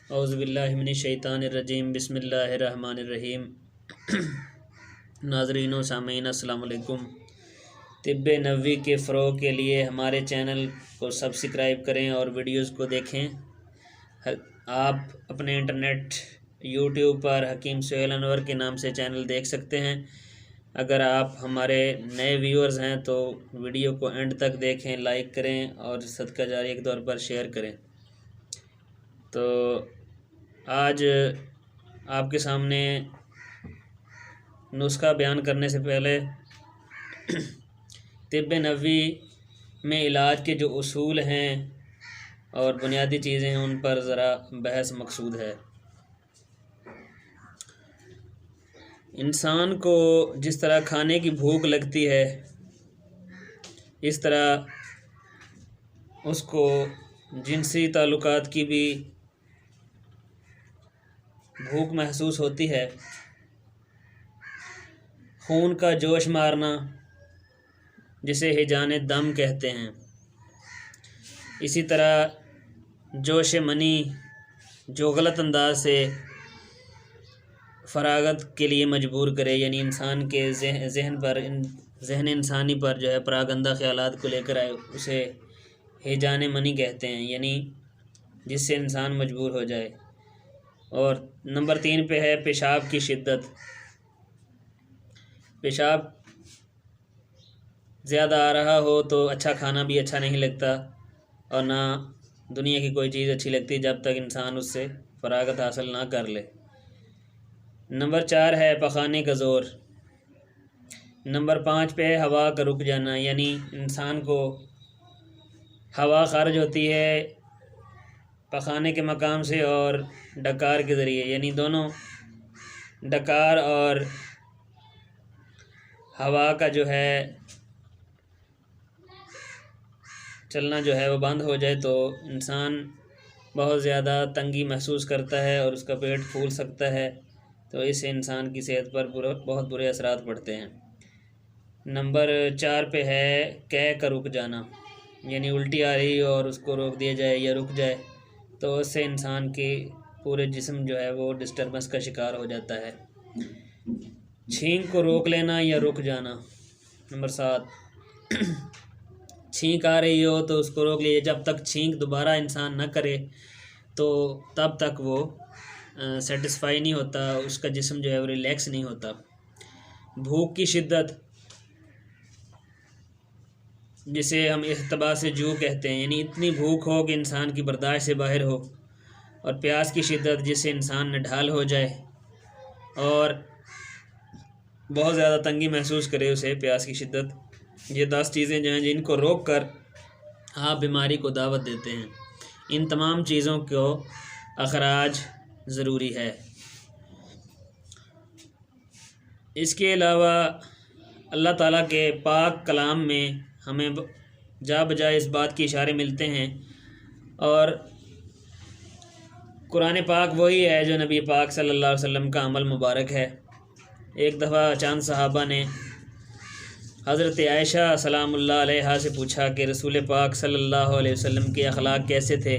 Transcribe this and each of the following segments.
اعوذ باللہ من الشیطان الرجیم، بسم اللہ الرحمن الرحیم۔ ناظرین و سامعین السلام علیکم۔ طب نبوی کے فروغ کے لیے ہمارے چینل کو سبسکرائب کریں اور ویڈیوز کو دیکھیں۔ آپ اپنے انٹرنیٹ یوٹیوب پر حکیم سہیل انور کے نام سے چینل دیکھ سکتے ہیں۔ اگر آپ ہمارے نئے ویورز ہیں تو ویڈیو کو اینڈ تک دیکھیں، لائک کریں اور صدقہ جاریہ کے طور پر شیئر کریں۔ تو آج آپ کے سامنے نسخہ بیان کرنے سے پہلے طب نبوی میں علاج کے جو اصول ہیں اور بنیادی چیزیں ہیں ان پر ذرا بحث مقصود ہے۔ انسان کو جس طرح کھانے کی بھوک لگتی ہے اس طرح اس کو جنسی تعلقات کی بھی بھوک محسوس ہوتی ہے۔ خون کا جوش مارنا جسے ہیجان دم کہتے ہیں، اسی طرح جوش منی جو غلط انداز سے فراغت کے لیے مجبور کرے، یعنی انسان کے ذہن انسانی پر جو ہے پراگندہ خیالات کو لے کر آئے، اسے ہیجان منی کہتے ہیں، یعنی جس سے انسان مجبور ہو جائے۔ اور نمبر 3 پہ ہے پیشاب کی شدت۔ پیشاب زیادہ آ رہا ہو تو اچھا کھانا بھی اچھا نہیں لگتا اور نہ دنیا کی کوئی چیز اچھی لگتی جب تک انسان اس سے فراغت حاصل نہ کر لے۔ نمبر 4 ہے پخانے کا زور۔ نمبر 5 پہ ہے ہوا کا رک جانا، یعنی انسان کو ہوا خارج ہوتی ہے پخانے کے مقام سے اور ڈکار کے ذریعے، یعنی دونوں ڈکار اور ہوا کا جو ہے چلنا جو ہے وہ بند ہو جائے تو انسان بہت زیادہ تنگی محسوس کرتا ہے اور اس کا پیٹ پھول سکتا ہے، تو اس سے انسان کی صحت پر بہت برے اثرات پڑتے ہیں۔ نمبر 4 پہ ہے قے کا رک جانا، یعنی الٹی آ رہی اور اس کو روک دیا جائے یا رک جائے تو اس سے انسان کی پورے جسم جو ہے وہ ڈسٹربنس کا شکار ہو جاتا ہے۔ چھینک کو روک لینا یا رک جانا۔ نمبر 7 چھینک آ رہی ہو تو اس کو روک لیجیے، جب تک چھینک دوبارہ انسان نہ کرے تو تب تک وہ سیٹسفائی نہیں ہوتا، اس کا جسم جو ہے وہ ریلیکس نہیں ہوتا۔ بھوک کی شدت جسے ہم احتباس جو کہتے ہیں، یعنی اتنی بھوک ہو کہ انسان کی برداشت سے باہر ہو۔ اور پیاس کی شدت جس سے انسان نڈھال ہو جائے اور بہت زیادہ تنگی محسوس کرے اسے پیاس کی شدت۔ یہ 10 چیزیں جو ہیں جن کو روک کر آپ بیماری کو دعوت دیتے ہیں۔ ان تمام چیزوں کو اخراج ضروری ہے۔ اس کے علاوہ اللہ تعالیٰ کے پاک کلام میں ہمیں جا بجائے اس بات کے اشارے ملتے ہیں، اور قرآن پاک وہی ہے جو نبی پاک صلی اللہ علیہ وسلم کا عمل مبارک ہے۔ ایک دفعہ چند صحابہ نے حضرت عائشہ سلام اللہ علیہا سے پوچھا کہ رسول پاک صلی اللہ علیہ وسلم کے اخلاق کیسے تھے،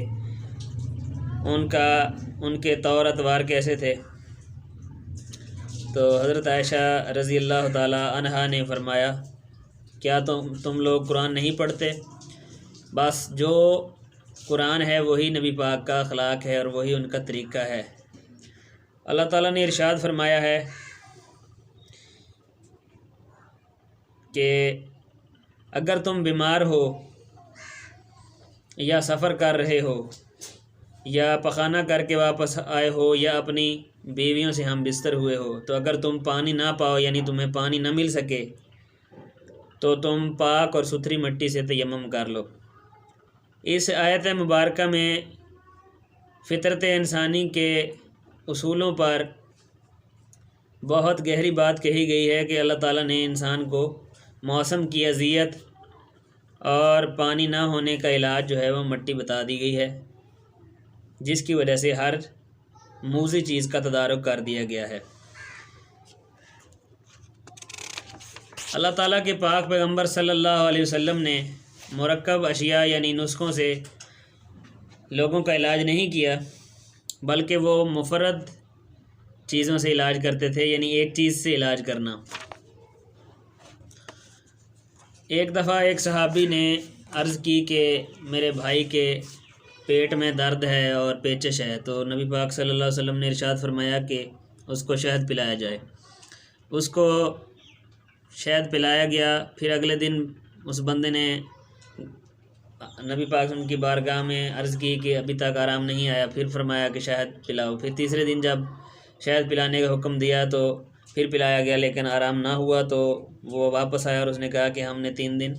ان کے طور اتوار کیسے تھے؟ تو حضرت عائشہ رضی اللہ تعالی عنہا نے فرمایا، کیا تم لوگ قرآن نہیں پڑھتے؟ بس جو قرآن ہے وہی نبی پاک کا اخلاق ہے اور وہی ان کا طریقہ ہے۔ اللہ تعالیٰ نے ارشاد فرمایا ہے کہ اگر تم بیمار ہو یا سفر کر رہے ہو یا پخانہ کر کے واپس آئے ہو یا اپنی بیویوں سے ہم بستر ہوئے ہو، تو اگر تم پانی نہ پاؤ، یعنی تمہیں پانی نہ مل سکے، تو تم پاک اور ستھری مٹی سے تیمم کر لو۔ اس آیت مبارکہ میں فطرت انسانی کے اصولوں پر بہت گہری بات کہی گئی ہے کہ اللہ تعالیٰ نے انسان کو موسم کی اذیت اور پانی نہ ہونے کا علاج جو ہے وہ مٹی بتا دی گئی ہے، جس کی وجہ سے ہر موذی چیز کا تدارک کر دیا گیا ہے۔ اللہ تعالیٰ کے پاک پیغمبر صلی اللہ علیہ وسلم نے مرکب اشیاء یعنی نسخوں سے لوگوں کا علاج نہیں کیا، بلکہ وہ مفرد چیزوں سے علاج کرتے تھے، یعنی ایک چیز سے علاج کرنا۔ ایک دفعہ ایک صحابی نے عرض کی کہ میرے بھائی کے پیٹ میں درد ہے اور پیچش ہے، تو نبی پاک صلی اللہ علیہ وسلم نے ارشاد فرمایا کہ اس کو شہد پلایا جائے۔ اس کو شہد پلایا گیا۔ پھر اگلے دن اس بندے نے نبی پاک ان کی بارگاہ میں عرض کی کہ ابھی تک آرام نہیں آیا، پھر فرمایا کہ شہد پلاؤ۔ پھر تیسرے دن جب شہد پلانے کا حکم دیا تو پھر پلایا گیا، لیکن آرام نہ ہوا، تو وہ واپس آیا اور اس نے کہا کہ ہم نے 3 دن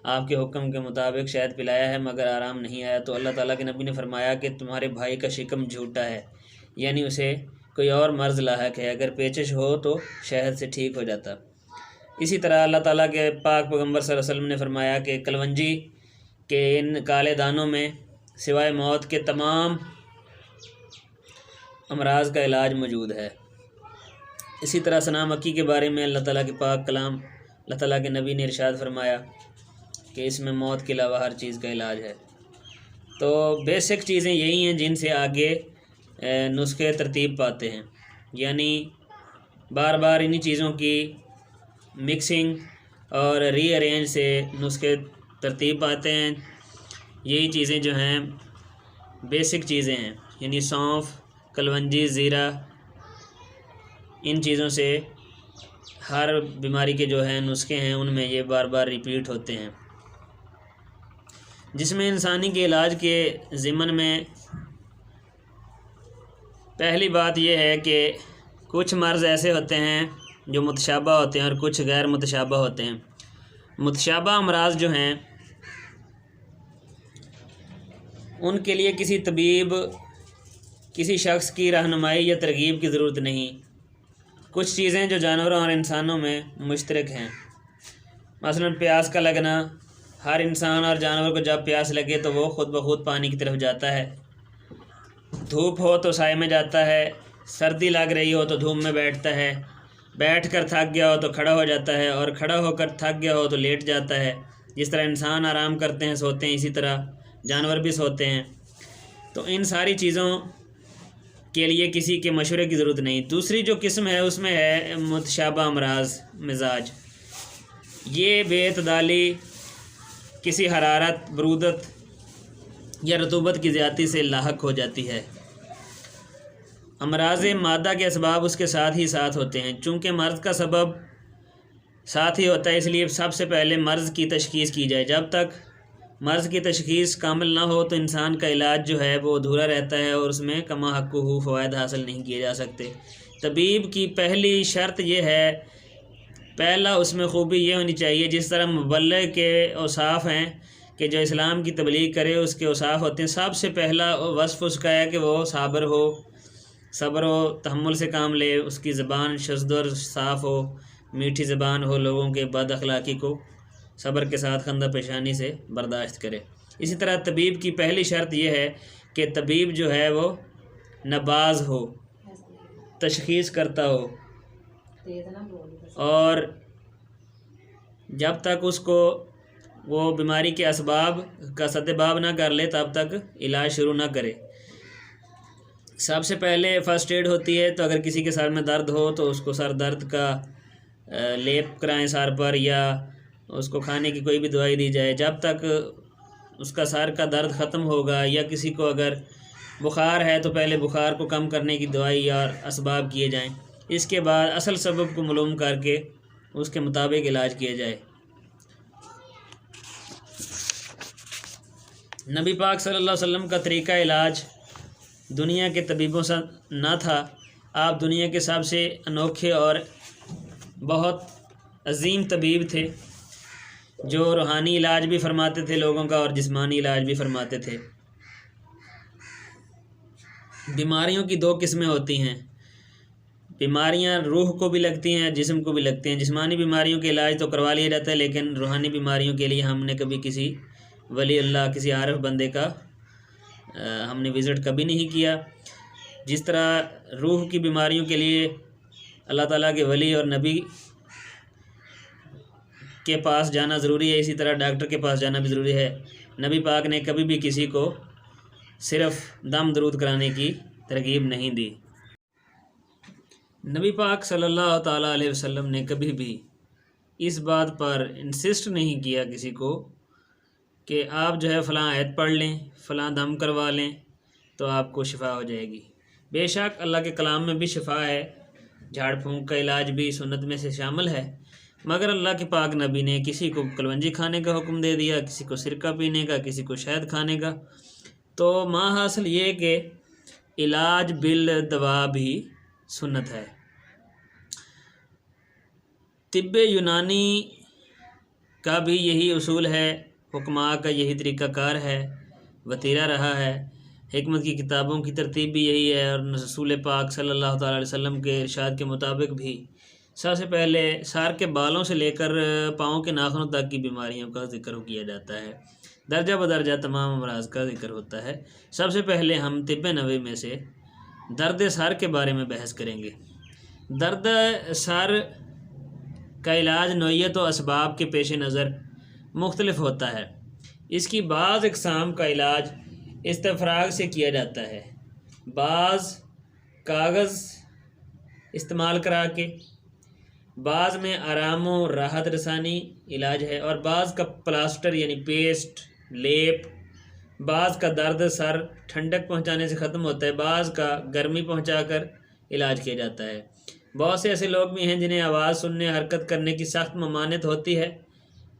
آپ کے حکم کے مطابق شہد پلایا ہے مگر آرام نہیں آیا۔ تو اللہ تعالیٰ کے نبی نے فرمایا کہ تمہارے بھائی کا شکم جھوٹا ہے، یعنی اسے کوئی اور مرض لاحق ہے، اگر پیچش ہو تو شہد سے ٹھیک ہو جاتا۔ اسی طرح اللہ تعالیٰ کے پاک پیغمبر صلی اللہ علیہ وسلم نے فرمایا کہ کلونجی کے ان کالے دانوں میں سوائے موت کے تمام امراض کا علاج موجود ہے۔ اسی طرح ثنا مکی کے بارے میں اللہ تعالیٰ کے پاک کلام اللہ تعالیٰ کے نبی نے ارشاد فرمایا کہ اس میں موت کے علاوہ ہر چیز کا علاج ہے۔ تو بیسک چیزیں یہی ہیں جن سے آگے نسخے ترتیب پاتے ہیں، یعنی بار بار انہی چیزوں کی مکسنگ اور ری ارینج سے نسخے ترتیب پاتے ہیں۔ یہی چیزیں جو ہیں بیسک چیزیں ہیں، یعنی سونف، کلونجی، زیرہ، ان چیزوں سے ہر بیماری کے جو ہیں نسخے ہیں ان میں یہ بار بار ریپیٹ ہوتے ہیں۔ جسم انسانی کے علاج کے ضمن میں پہلی بات یہ ہے کہ کچھ مرض ایسے ہوتے ہیں جو متشابہ ہوتے ہیں اور کچھ غیر متشابہ ہوتے ہیں۔ متشابہ امراض جو ہیں ان کے لیے کسی طبیب، کسی شخص کی رہنمائی یا ترغیب کی ضرورت نہیں۔ کچھ چیزیں جو جانوروں اور انسانوں میں مشترک ہیں، مثلا پیاس کا لگنا، ہر انسان اور جانور کو جب پیاس لگے تو وہ خود بخود پانی کی طرف جاتا ہے، دھوپ ہو تو سائے میں جاتا ہے، سردی لگ رہی ہو تو دھوپ میں بیٹھتا ہے، بیٹھ کر تھک گیا ہو تو کھڑا ہو جاتا ہے، اور کھڑا ہو کر تھک گیا ہو تو لیٹ جاتا ہے۔ جس طرح انسان آرام کرتے ہیں، سوتے ہیں، اسی طرح جانور بھی سوتے ہیں۔ تو ان ساری چیزوں کے لیے کسی کے مشورے کی ضرورت نہیں۔ دوسری جو قسم ہے اس میں ہے متشابہ امراض مزاج۔ یہ بے اعتدالی کسی حرارت، برودت یا رطوبت کی زیادتی سے لاحق ہو جاتی ہے۔ امراض مادہ کے اسباب اس کے ساتھ ہی ساتھ ہوتے ہیں۔ چونکہ مرض کا سبب ساتھ ہی ہوتا ہے، اس لیے سب سے پہلے مرض کی تشخیص کی جائے۔ جب تک مرض کی تشخیص کامل نہ ہو تو انسان کا علاج جو ہے وہ ادھورا رہتا ہے اور اس میں کما حقہ فوائد حاصل نہیں کیے جا سکتے۔ طبیب کی پہلی شرط یہ ہے، پہلا اس میں خوبی یہ ہونی چاہیے، جس طرح مبلغ کے اوصاف ہیں کہ جو اسلام کی تبلیغ کرے اس کے اوصاف ہوتے ہیں، سب سے پہلا وصف اس کا ہے کہ وہ صابر ہو، صبر و تحمل سے کام لے، اس کی زبان شزد اور صاف ہو، میٹھی زبان ہو، لوگوں کے بد اخلاقی کو صبر کے ساتھ خندہ پیشانی سے برداشت کرے۔ اسی طرح طبیب کی پہلی شرط یہ ہے کہ طبیب جو ہے وہ نباز ہو، تشخیص کرتا ہو، اور جب تک اس کو وہ بیماری کے اسباب کا سدباب نہ کر لے تب تک علاج شروع نہ کرے۔ سب سے پہلے فرسٹ ایڈ ہوتی ہے، تو اگر کسی کے سر میں درد ہو تو اس کو سر درد کا لیپ کرائیں سر پر، یا اس کو کھانے کی کوئی بھی دوائی دی جائے جب تک اس کا سر کا درد ختم ہوگا۔ یا کسی کو اگر بخار ہے تو پہلے بخار کو کم کرنے کی دوائی اور اسباب کیے جائیں، اس کے بعد اصل سبب کو معلوم کر کے اس کے مطابق علاج کیا جائے۔ نبی پاک صلی اللہ علیہ وسلم کا طریقہ علاج دنیا کے طبیبوں سے نہ تھا۔ آپ دنیا کے سب سے انوکھے اور بہت عظیم طبیب تھے، جو روحانی علاج بھی فرماتے تھے لوگوں کا اور جسمانی علاج بھی فرماتے تھے۔ بیماریوں کی 2 قسمیں ہوتی ہیں، بیماریاں روح کو بھی لگتی ہیں، جسم کو بھی لگتی ہیں۔ جسمانی بیماریوں کے علاج تو کروا لیا جاتا ہے، لیکن روحانی بیماریوں کے لیے ہم نے کبھی کسی ولی اللہ، کسی عارف بندے کا ہم نے وزٹ کبھی نہیں کیا۔ جس طرح روح کی بیماریوں کے لیے اللہ تعالیٰ کے ولی اور نبی کے پاس جانا ضروری ہے، اسی طرح ڈاکٹر کے پاس جانا بھی ضروری ہے۔ نبی پاک نے کبھی بھی کسی کو صرف دم درود کرانے کی ترغیب نہیں دی۔ نبی پاک صلی اللہ تعالیٰ علیہ وسلم نے کبھی بھی اس بات پر انسسٹ نہیں کیا کسی کو کہ آپ جو ہے فلاں آیت پڑھ لیں، فلاں دم کروا لیں تو آپ کو شفا ہو جائے گی۔ بے شک اللہ کے کلام میں بھی شفا ہے، جھاڑ پھونک کا علاج بھی سنت میں سے شامل ہے، مگر اللہ کے پاک نبی نے کسی کو کلونجی کھانے کا حکم دے دیا، کسی کو سرکہ پینے کا، کسی کو شہد کھانے کا۔ تو ماں حاصل یہ کہ علاج بالدوا بھی سنت ہے۔ طب یونانی کا بھی یہی اصول ہے، حکماء کا یہی طریقہ کار ہے، وتیرہ رہا ہے، حکمت کی کتابوں کی ترتیب بھی یہی ہے، اور رسول پاک صلی اللہ تعالیٰ علیہ وسلم کے ارشاد کے مطابق بھی سب سے پہلے سار کے بالوں سے لے کر پاؤں کے ناخنوں تک کی بیماریوں کا ذکر کیا جاتا ہے، درجہ بدرجہ تمام امراض کا ذکر ہوتا ہے۔ سب سے پہلے ہم طب نبوی میں سے درد سر کے بارے میں بحث کریں گے۔ درد سر کا علاج نوعیت و اسباب کے پیش نظر مختلف ہوتا ہے۔ اس کی بعض اقسام کا علاج استفراغ سے کیا جاتا ہے، بعض کاغذ استعمال کرا کے، بعض میں آرام و راحت رسانی علاج ہے، اور بعض کا پلاسٹر یعنی پیسٹ، لیپ، بعض کا درد سر ٹھنڈک پہنچانے سے ختم ہوتا ہے، بعض کا گرمی پہنچا کر علاج کیا جاتا ہے۔ بہت سے ایسے لوگ بھی ہیں جنہیں آواز سننے، حرکت کرنے کی سخت ممانعت ہوتی ہے،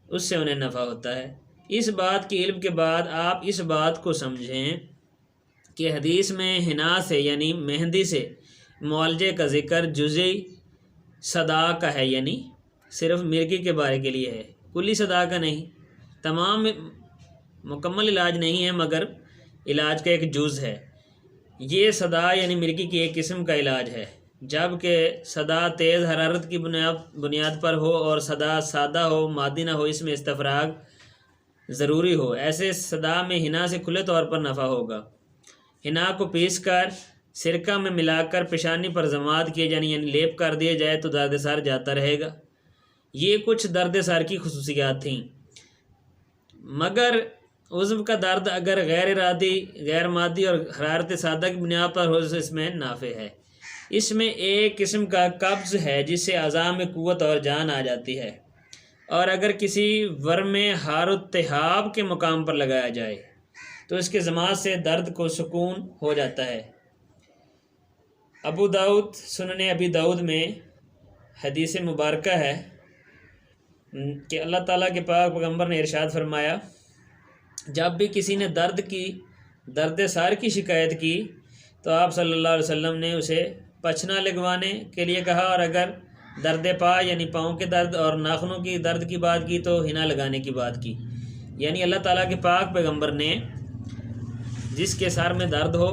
اس سے انہیں نفع ہوتا ہے۔ اس بات کی علم کے بعد آپ اس بات کو سمجھیں کہ حدیث میں حنا سے یعنی مہندی سے معالجے کا ذکر جزئی صدا کا ہے، یعنی صرف مرگی کے بارے کے لیے ہے، کلی صدا کا نہیں۔ تمام مکمل علاج نہیں ہے، مگر علاج کا ایک جز ہے۔ یہ صدا یعنی مرگی کی ایک قسم کا علاج ہے، جبکہ صدا تیز حرارت کی بنیاد پر ہو اور صدا سادہ ہو، مادی نہ ہو، اس میں استفراغ ضروری ہو، ایسے صدا میں حنا سے کھلے طور پر نفع ہوگا۔ حنا کو پیس کر سرکہ میں ملا کر پیشانی پر ضماد کیے یعنی لیپ کر دیا جائے تو درد سر جاتا رہے گا۔ یہ کچھ درد سر کی خصوصیات تھیں، مگر عضو کا درد اگر غیر ارادی، غیر مادی اور حرارت سادہ کی بنیاد پر ہو تو اس میں نافع ہے۔ اس میں ایک قسم کا قبض ہے جس سے اعضاء میں قوت اور جان آ جاتی ہے، اور اگر کسی ورم ہار التہاب کے مقام پر لگایا جائے تو اس کے ضماد سے درد کو سکون ہو جاتا ہے۔ ابو داؤد، سنن ابی داؤد میں حدیث مبارکہ ہے کہ اللہ تعالیٰ کے پاک پیغمبر نے ارشاد فرمایا، جب بھی کسی نے درد سر کی شکایت کی تو آپ صلی اللہ علیہ وسلم نے اسے پچھنا لگوانے کے لیے کہا، اور اگر درد پا یعنی پاؤں کے درد اور ناخنوں کی درد کی بات کی تو حنا لگانے کی بات کی۔ یعنی اللہ تعالیٰ کے پاک پیغمبر نے جس کے سر میں درد ہو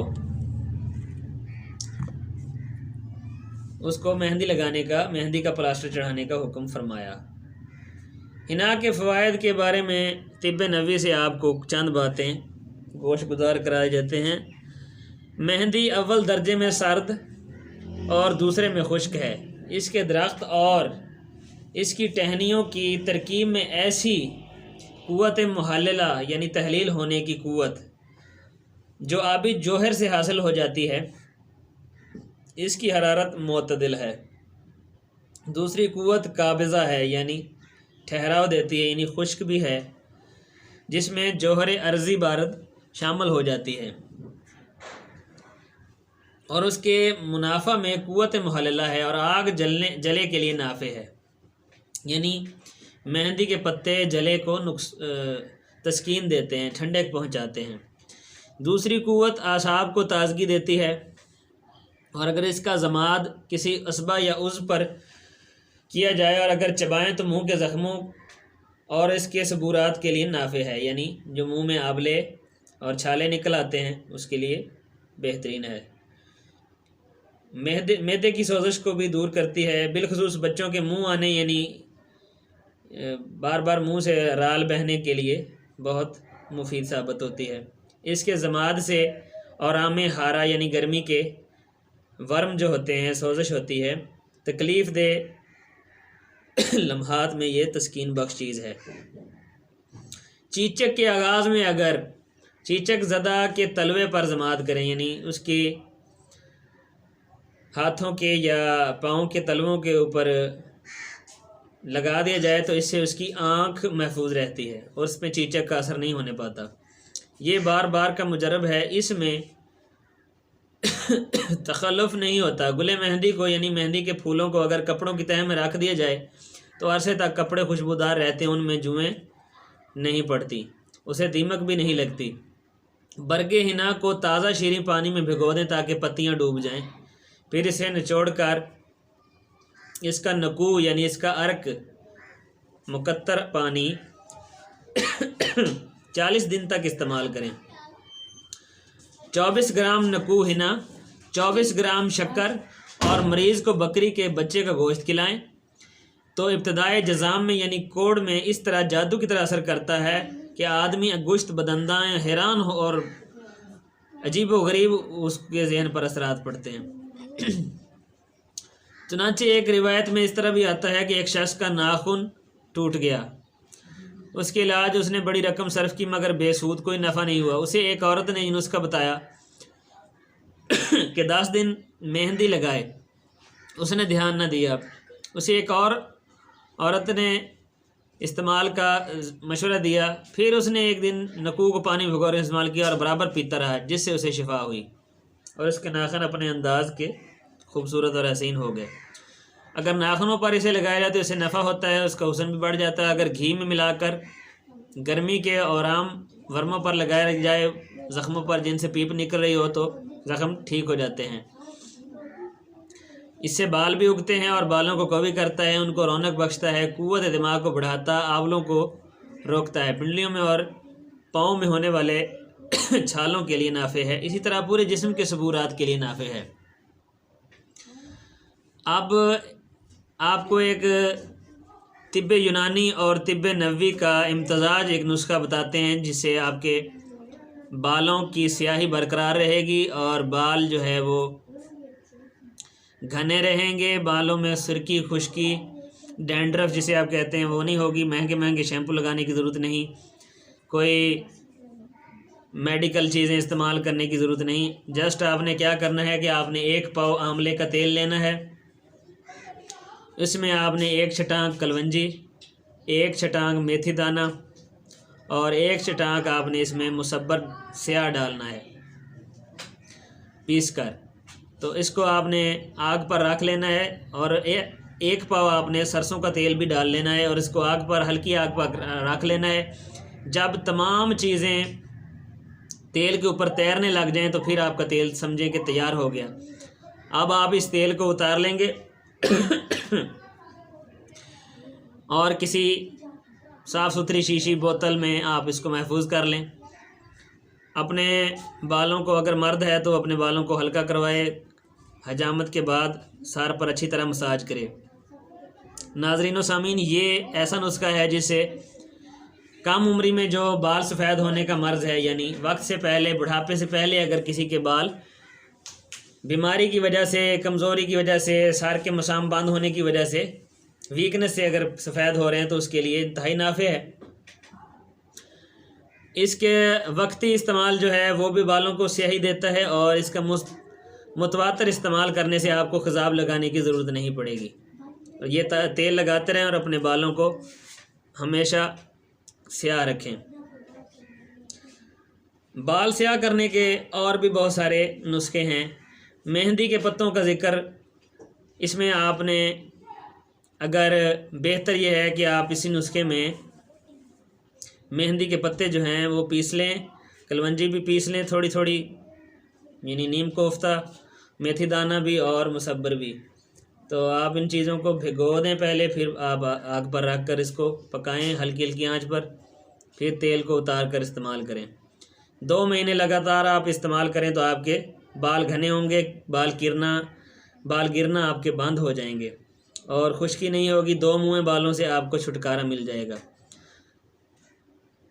اس کو مہندی لگانے کا، مہندی کا پلاسٹر چڑھانے کا حکم فرمایا۔ حنا کے فوائد کے بارے میں طب نبوی سے آپ کو چند باتیں گوش گزار کرائے جاتے ہیں۔ مہندی اول درجے میں سرد اور دوسرے میں خشک ہے۔ اس کے درخت اور اس کی ٹہنیوں کی ترکیب میں ایسی قوت محللہ یعنی تحلیل ہونے کی قوت جو آبی جوہر سے حاصل ہو جاتی ہے، اس کی حرارت معتدل ہے۔ دوسری قوت قابضہ ہے یعنی ٹھہراؤ دیتی ہے، یعنی خشک بھی ہے، جس میں جوہر ارضی بارد شامل ہو جاتی ہے، اور اس کے منافع میں قوت محللہ ہے اور آگ جلے کے لیے نافع ہے، یعنی مہندی کے پتے جلے کو تسکین دیتے ہیں، ٹھنڈک پہنچاتے ہیں۔ دوسری قوت اعصاب کو تازگی دیتی ہے، اور اگر اس کا ضماد کسی عصبہ یا عضو پر کیا جائے اور اگر چبائیں تو منہ کے زخموں اور اس کے سبورات کے لیے نافع ہے، یعنی جو منہ میں آبلے اور چھالے نکل آتے ہیں اس کے لیے بہترین ہے۔ معدے کی سوزش کو بھی دور کرتی ہے، بالخصوص بچوں کے منہ آنے یعنی بار بار منہ سے رال بہنے کے لیے بہت مفید ثابت ہوتی ہے۔ اس کے ضماد سے اورام حارہ یعنی گرمی کے ورم جو ہوتے ہیں، سوزش ہوتی ہے، تکلیف دہ لمحات میں یہ تسکین بخش چیز ہے۔ چیچک کے آغاز میں اگر چیچک زدہ کے تلوے پر ضماد کریں یعنی اس کی ہاتھوں کے یا پاؤں کے تلووں کے اوپر لگا دیا جائے تو اس سے اس کی آنکھ محفوظ رہتی ہے اور اس میں چیچک کا اثر نہیں ہونے پاتا۔ یہ بار بار کا مجرب ہے، اس میں تخلف نہیں ہوتا۔ گلے مہندی کو یعنی مہندی کے پھولوں کو اگر کپڑوں کی تہہ میں رکھ دیا جائے تو عرصے تک کپڑے خوشبودار رہتے ہیں، ان میں جوئیں نہیں پڑتی، اسے دیمک بھی نہیں لگتی۔ برگ حنا کو تازہ شیریں پانی میں بھگو دیں تاکہ پتیاں ڈوب جائیں، پھر اسے نچوڑ کر اس کا نکو یعنی اس کا عرق مقطر پانی 40 دن تک استعمال کریں۔ 24 گرام نکو حنا، 24 گرام شکر اور مریض کو بکری کے بچے کا گوشت کھلائیں تو ابتدائی جزام میں یعنی کوڑ میں اس طرح جادو کی طرح اثر کرتا ہے کہ آدمی گوشت بدنداں حیران ہو اور عجیب و غریب اس کے ذہن پر اثرات پڑتے ہیں۔ چنانچہ ایک روایت میں اس طرح بھی آتا ہے کہ ایک شخص کا ناخن ٹوٹ گیا، اس کے علاج اس نے بڑی رقم صرف کی مگر بے سود کوئی نفع نہیں ہوا۔ اسے ایک عورت نے یہ نسخہ بتایا کہ 10 دن مہندی لگائے، اس نے دھیان نہ دیا۔ اسے ایک اور عورت نے استعمال کا مشورہ دیا، پھر اس نے ایک دن نکو کو پانی بھگو کر استعمال کیا اور برابر پیتا رہا، جس سے اسے شفا ہوئی اور اس کے ناخن اپنے انداز کے خوبصورت اور حسین ہو گئے۔ اگر ناخنوں پر اسے لگایا جائے تو اسے نفع ہوتا ہے، اس کا حسن بھی بڑھ جاتا ہے۔ اگر گھی میں ملا کر گرمی کے اور عام ورموں پر لگایا جائے، زخموں پر جن سے پیپ نکل رہی ہو، تو زخم ٹھیک ہو جاتے ہیں۔ اس سے بال بھی اگتے ہیں اور بالوں کو قوی کرتا ہے، ان کو رونق بخشتا ہے، قوت دماغ کو بڑھاتا، آولوں کو روکتا ہے، پنڈلیوں میں اور پاؤں میں ہونے والے چھالوں کے لیے نافع ہے، اسی طرح پورے جسم کے سبورات کے لیے نافع ہے۔ اب آپ کو ایک طب یونانی اور طب نبوی کا امتزاج ایک نسخہ بتاتے ہیں جس سے آپ کے بالوں کی سیاہی برقرار رہے گی اور بال جو ہے وہ گھنے رہیں گے، بالوں میں سرکی، خشکی، ڈینڈرف جسے آپ کہتے ہیں وہ نہیں ہوگی، مہنگے مہنگے شیمپو لگانے کی ضرورت نہیں، کوئی میڈیکل چیزیں استعمال کرنے کی ضرورت نہیں۔ جسٹ آپ نے کیا کرنا ہے کہ آپ نے 1 پاؤ آملے کا تیل لینا ہے، اس میں آپ نے 1 چھٹانک کلونجی، 1 چھٹانک میتھی دانہ اور 1 چھٹانک آپ نے اس میں مصبر سیاہ ڈالنا ہے پیس کر۔ تو اس کو آپ نے آگ پر رکھ لینا ہے اور 1 پاؤ آپ نے سرسوں کا تیل بھی ڈال لینا ہے اور اس کو آگ پر ہلکی آگ پر رکھ لینا ہے۔ جب تمام چیزیں تیل کے اوپر تیرنے لگ جائیں تو پھر آپ کا تیل سمجھیں کہ تیار ہو گیا۔ اب آپ اس تیل کو اتار لیں گے اور کسی صاف ستھری شیشی بوتل میں آپ اس کو محفوظ کر لیں۔ اپنے بالوں کو اگر مرد ہے تو اپنے بالوں کو ہلکا کروائے، حجامت کے بعد سر پر اچھی طرح مساج کرے۔ ناظرین و سامعین، یہ ایسا نسخہ ہے جس سے کم عمری میں جو بال سفید ہونے کا مرض ہے، یعنی وقت سے پہلے، بڑھاپے سے پہلے اگر کسی کے بال بیماری کی وجہ سے، کمزوری کی وجہ سے، سر کے مسام بند ہونے کی وجہ سے، ویکنس سے اگر سفید ہو رہے ہیں تو اس کے لیے انتہائی نافع ہے۔ اس کے وقتی استعمال جو ہے وہ بھی بالوں کو سیاہی دیتا ہے اور اس کا متواتر استعمال کرنے سے آپ کو خضاب لگانے کی ضرورت نہیں پڑے گی۔ یہ تیل لگاتے رہیں اور اپنے بالوں کو ہمیشہ سیاہ رکھیں۔ بال سیاہ کرنے کے اور بھی بہت سارے نسخے ہیں۔ مہندی کے پتوں کا ذکر، اس میں آپ نے اگر بہتر یہ ہے کہ آپ اسی نسخے میں مہندی کے پتے جو ہیں وہ پیس لیں، کلونجی بھی پیس لیں تھوڑی تھوڑی، یعنی نیم کوفتہ، میتھی دانہ بھی اور مصبر بھی۔ تو آپ ان چیزوں کو بھگو دیں پہلے، پھر آپ آگ پر رکھ کر اس کو پکائیں ہلکی ہلکی آنچ پر، پھر تیل کو اتار کر استعمال کریں۔ 2 مہینے لگاتار آپ استعمال کریں تو آپ کے بال گھنے ہوں گے، بال گرنا آپ کے بند ہو جائیں گے اور خشکی نہیں ہوگی، 2 منہ بالوں سے آپ کو چھٹکارا مل جائے گا۔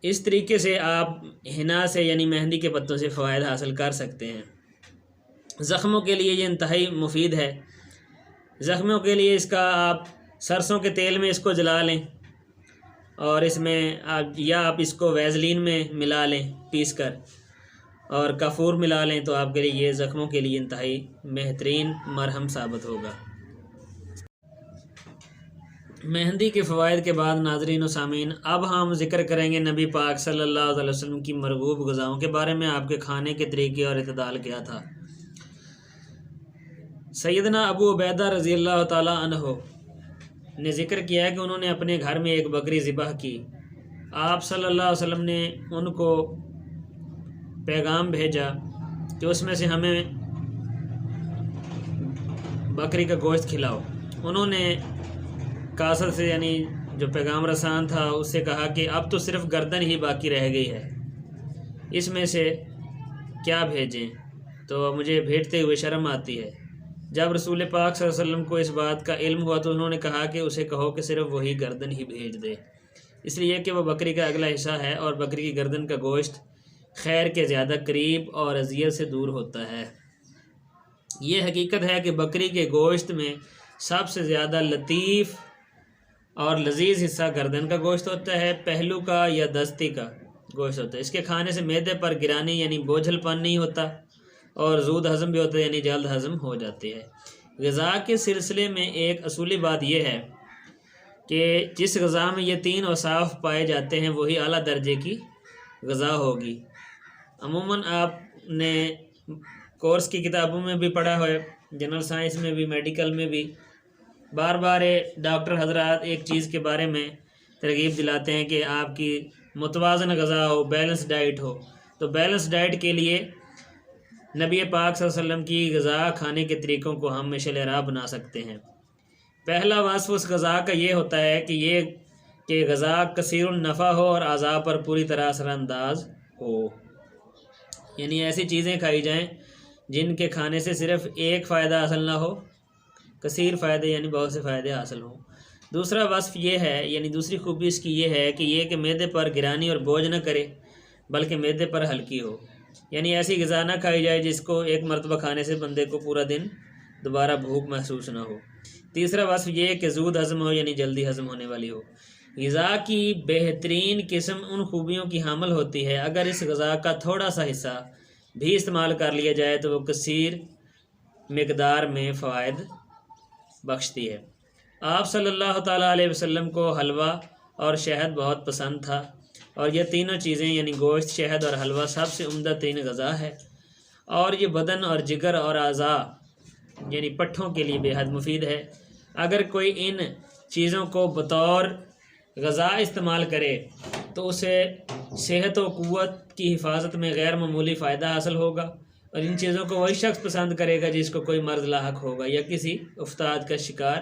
اس طریقے سے آپ حنا سے یعنی مہندی کے پتوں سے فوائد حاصل کر سکتے ہیں۔ زخموں کے لیے یہ انتہائی مفید ہے۔ زخموں کے لیے اس کا آپ سرسوں کے تیل میں اس کو جلا لیں اور اس میں آپ اس کو ویزلین میں ملا لیں پیس کر، اور کافور ملا لیں تو آپ کے لیے یہ زخموں کے لیے انتہائی بہترین مرہم ثابت ہوگا۔ مہندی کے فوائد کے بعد ناظرین و سامعین، اب ہم ذکر کریں گے نبی پاک صلی اللہ علیہ وسلم کی مرغوب غذاؤں کے بارے میں، آپ کے کھانے کے طریقے اور اعتدال کیا تھا۔ سیدنا ابو عبیدہ رضی اللہ تعالی عنہ نے ذکر کیا ہے کہ انہوں نے اپنے گھر میں ایک بکری ذبح کی۔ آپ صلی اللہ علیہ وسلم نے ان کو پیغام بھیجا کہ اس میں سے ہمیں بکری کا گوشت کھلاؤ۔ انہوں نے کاسر سے، یعنی جو پیغام رسان تھا، اس سے کہا کہ اب تو صرف گردن ہی باقی رہ گئی ہے، اس میں سے کیا بھیجیں؟ تو مجھے بھیجتے ہوئے شرم آتی ہے۔ جب رسول پاک صلی اللہ علیہ وسلم کو اس بات کا علم ہوا تو انہوں نے کہا کہ اسے کہو کہ صرف وہی گردن ہی بھیج دے، اس لیے کہ وہ بکری کا اگلا حصہ ہے اور بکری کی گردن کا گوشت خیر کے زیادہ قریب اور اذیت سے دور ہوتا ہے۔ یہ حقیقت ہے کہ بکری کے گوشت میں سب سے زیادہ لطیف اور لذیذ حصہ گردن کا گوشت ہوتا ہے، پہلو کا یا دستی کا گوشت ہوتا ہے۔ اس کے کھانے سے معدے پر گرانی یعنی بوجھل پن نہیں ہوتا اور زود ہضم بھی ہوتا ہے، یعنی جلد ہضم ہو جاتی ہے۔ غذا کے سلسلے میں ایک اصولی بات یہ ہے کہ جس غذا میں یہ تین اوصاف پائے جاتے ہیں وہی اعلیٰ درجے کی غذا ہوگی۔ عموماً آپ نے کورس کی کتابوں میں بھی پڑھا ہے، جنرل سائنس میں بھی، میڈیکل میں بھی، بار بار ڈاکٹر حضرات ایک چیز کے بارے میں ترغیب دلاتے ہیں کہ آپ کی متوازن غذا ہو، بیلنس ڈائٹ ہو۔ تو بیلنس ڈائٹ کے لیے نبی پاک صلی اللہ علیہ وسلم کی غذا کھانے کے طریقوں کو ہم مشعل راہ بنا سکتے ہیں۔ پہلا وصف اس غذا کا یہ ہوتا ہے کہ غذا کثیر النفع ہو اور اعضاء پر پوری طرح اثر انداز ہو، یعنی ایسی چیزیں کھائی جائیں جن کے کھانے سے صرف ایک فائدہ حاصل نہ ہو، کثیر فائدے یعنی بہت سے فائدے حاصل ہوں۔ دوسرا وصف یہ ہے، یعنی دوسری خوبی اس کی یہ ہے کہ معدے پر گرانی اور بوجھ نہ کرے بلکہ معدے پر ہلکی ہو، یعنی ایسی غذا نہ کھائی جائے جس کو ایک مرتبہ کھانے سے بندے کو پورا دن دوبارہ بھوک محسوس نہ ہو۔ تیسرا وصف یہ کہ زود ہضم ہو، یعنی جلدی ہضم ہونے والی ہو۔ غذا کی بہترین قسم ان خوبیوں کی حامل ہوتی ہے، اگر اس غذا کا تھوڑا سا حصہ بھی استعمال کر لیا جائے تو وہ کثیر مقدار میں فوائد بخشتی ہے۔ آپ صلی اللہ تعالیٰ علیہ وسلم کو حلوہ اور شہد بہت پسند تھا، اور یہ تینوں چیزیں یعنی گوشت، شہد اور حلوہ سب سے عمدہ ترین غذا ہے، اور یہ بدن اور جگر اور اعضاء یعنی پٹھوں کے لیے بے حد مفید ہے۔ اگر کوئی ان چیزوں کو بطور غذا استعمال کرے تو اسے صحت و قوت کی حفاظت میں غیر معمولی فائدہ حاصل ہوگا، اور ان چیزوں کو وہی شخص پسند کرے گا جس کو کوئی مرض لاحق ہوگا یا کسی افتاد کا شکار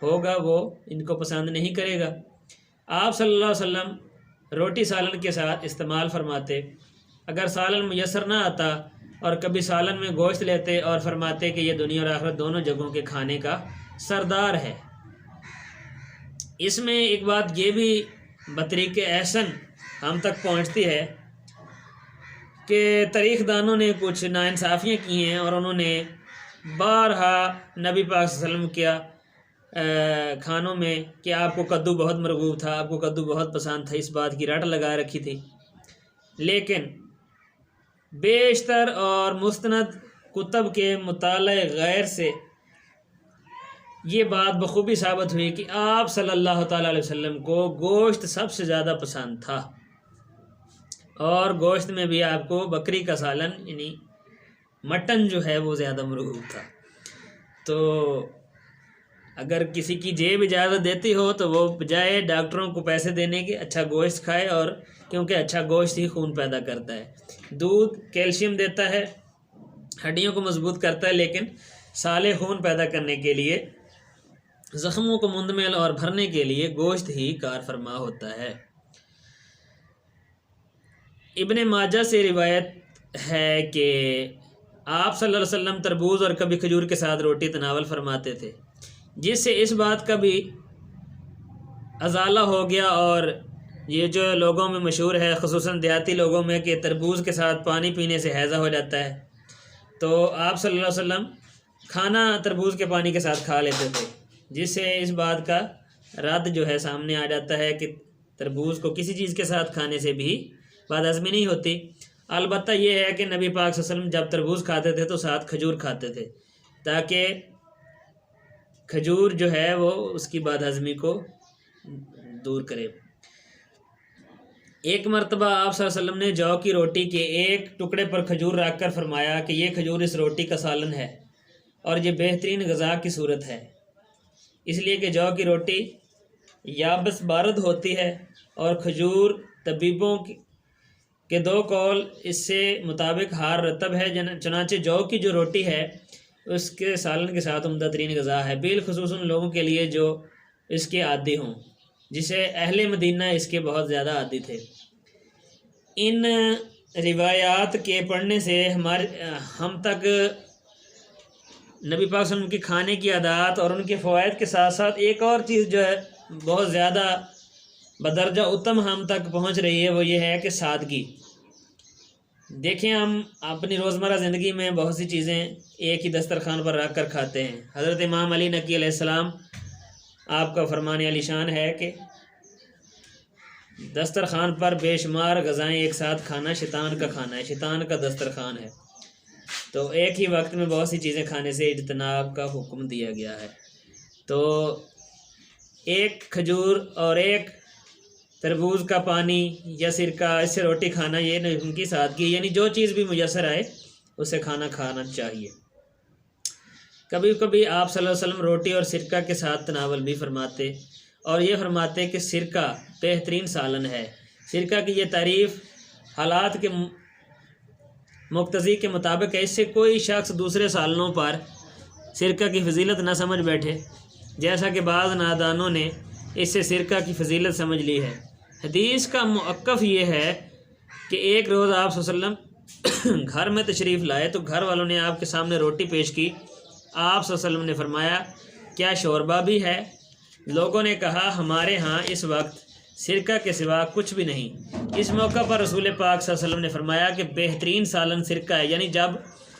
ہوگا، وہ ان کو پسند نہیں کرے گا۔ آپ صلی اللہ علیہ وسلم روٹی سالن کے ساتھ استعمال فرماتے، اگر سالن میسر نہ آتا اور کبھی سالن میں گوشت لیتے اور فرماتے کہ یہ دنیا اور آخرت دونوں جگہوں کے کھانے کا سردار ہے۔ اس میں ایک بات یہ بھی بطریق احسن ہم تک پہنچتی ہے کہ تاریخ دانوں نے کچھ ناانصافیاں کی ہیں، اور انہوں نے بارہا نبی پاک صلی اللہ علیہ وسلم کیا کھانوں میں کہ آپ کو کدو بہت مرغوب تھا، آپ کو کدو بہت پسند تھا، اس بات کی رٹ لگا رکھی تھی، لیکن بیشتر اور مستند کتب کے مطالعہ غیر سے یہ بات بخوبی ثابت ہوئی کہ آپ صلی اللہ تعالیٰ علیہ وسلم کو گوشت سب سے زیادہ پسند تھا، اور گوشت میں بھی آپ کو بکری کا سالن یعنی مٹن جو ہے وہ زیادہ مرغوب تھا۔ تو اگر کسی کی جیب اجازت دیتی ہو تو وہ بجائے ڈاکٹروں کو پیسے دینے کے اچھا گوشت کھائے، اور کیونکہ اچھا گوشت ہی خون پیدا کرتا ہے۔ دودھ کیلشیم دیتا ہے، ہڈیوں کو مضبوط کرتا ہے، لیکن صالح خون پیدا کرنے کے لیے، زخموں کو مندمل اور بھرنے کے لیے گوشت ہی کار فرما ہوتا ہے۔ ابن ماجہ سے روایت ہے کہ آپ صلی اللہ علیہ وسلم تربوز اور کبھی کھجور کے ساتھ روٹی تناول فرماتے تھے، جس سے اس بات کا بھی ازالہ ہو گیا، اور یہ جو لوگوں میں مشہور ہے خصوصاً دیہاتی لوگوں میں کہ تربوز کے ساتھ پانی پینے سے ہیضہ ہو جاتا ہے، تو آپ صلی اللہ علیہ وسلم کھانا تربوز کے پانی کے ساتھ کھا لیتے تھے، جس سے اس بات کا رد جو ہے سامنے آ جاتا ہے کہ تربوز کو کسی چیز کے ساتھ کھانے سے بھی بد ہضمی نہیں ہوتی۔ البتہ یہ ہے کہ نبی پاک صلی اللہ علیہ وسلم جب تربوز کھاتے تھے تو ساتھ کھجور کھاتے تھے، تاکہ کھجور جو ہے وہ اس کی بد ہضمی کو دور کرے۔ ایک مرتبہ آپ صلی اللہ علیہ وسلم نے جو کی روٹی کے ایک ٹکڑے پر کھجور رکھ کر فرمایا کہ یہ کھجور اس روٹی کا سالن ہے اور یہ بہترین غذا کی صورت ہے، اس لیے کہ جو کی روٹی یابس بارد ہوتی ہے اور کھجور طبیبوں کے دو قول اس سے مطابق ہار رطب ہے، چنانچہ جو کی جو روٹی ہے اس کے سالن کے ساتھ عمدہ ترین غذا ہے، بالخصوص ان لوگوں کے لیے جو اس کے عادی ہوں، جسے اہل مدینہ اس کے بہت زیادہ عادی تھے۔ ان روایات کے پڑھنے سے ہم تک نبی پاک صلی اللہ علیہ وسلم کی کھانے کی عادات اور ان کے فوائد کے ساتھ ساتھ ایک اور چیز جو ہے بہت زیادہ بدرجہ اتم ہم تک پہنچ رہی ہے، وہ یہ ہے کہ سادگی۔ دیکھیں ہم اپنی روزمرہ زندگی میں بہت سی چیزیں ایک ہی دسترخوان پر رکھ کر کھاتے ہیں۔ حضرت امام علی نقی علیہ السلام آپ کا فرمان علی شان ہے کہ دسترخوان پر بے شمار غذائیں ایک ساتھ کھانا شیطان کا کھانا ہے، شیطان کا دسترخوان ہے، تو ایک ہی وقت میں بہت سی چیزیں کھانے سے اجتناب کا حکم دیا گیا ہے۔ تو ایک کھجور اور ایک تربوز کا پانی یا سرکہ، اس سے روٹی کھانا، یہ ان کی سادگی، یعنی جو چیز بھی میسر آئے اسے کھانا چاہیے۔ کبھی کبھی آپ صلی اللہ علیہ وسلم روٹی اور سرکہ کے ساتھ تناول بھی فرماتے اور یہ فرماتے کہ سرکہ بہترین سالن ہے۔ سرکہ کی یہ تعریف حالات کے مقتضی کے مطابق ہے، اس سے کوئی شخص دوسرے سالنوں پر سرکہ کی فضیلت نہ سمجھ بیٹھے، جیسا کہ بعض نادانوں نے اس سے سرکہ کی فضیلت سمجھ لی ہے۔ حدیث کا موقف یہ ہے کہ ایک روز آپ صلی اللہ علیہ وسلم گھر میں تشریف لائے تو گھر والوں نے آپ کے سامنے روٹی پیش کی۔ آپ صلی اللہ علیہ وسلم نے فرمایا کیا شوربہ بھی ہے؟ لوگوں نے کہا ہمارے ہاں اس وقت سرکہ کے سوا کچھ بھی نہیں۔ اس موقع پر رسول پاک صلی اللہ علیہ وسلم نے فرمایا کہ بہترین سالن سرکہ ہے، یعنی جب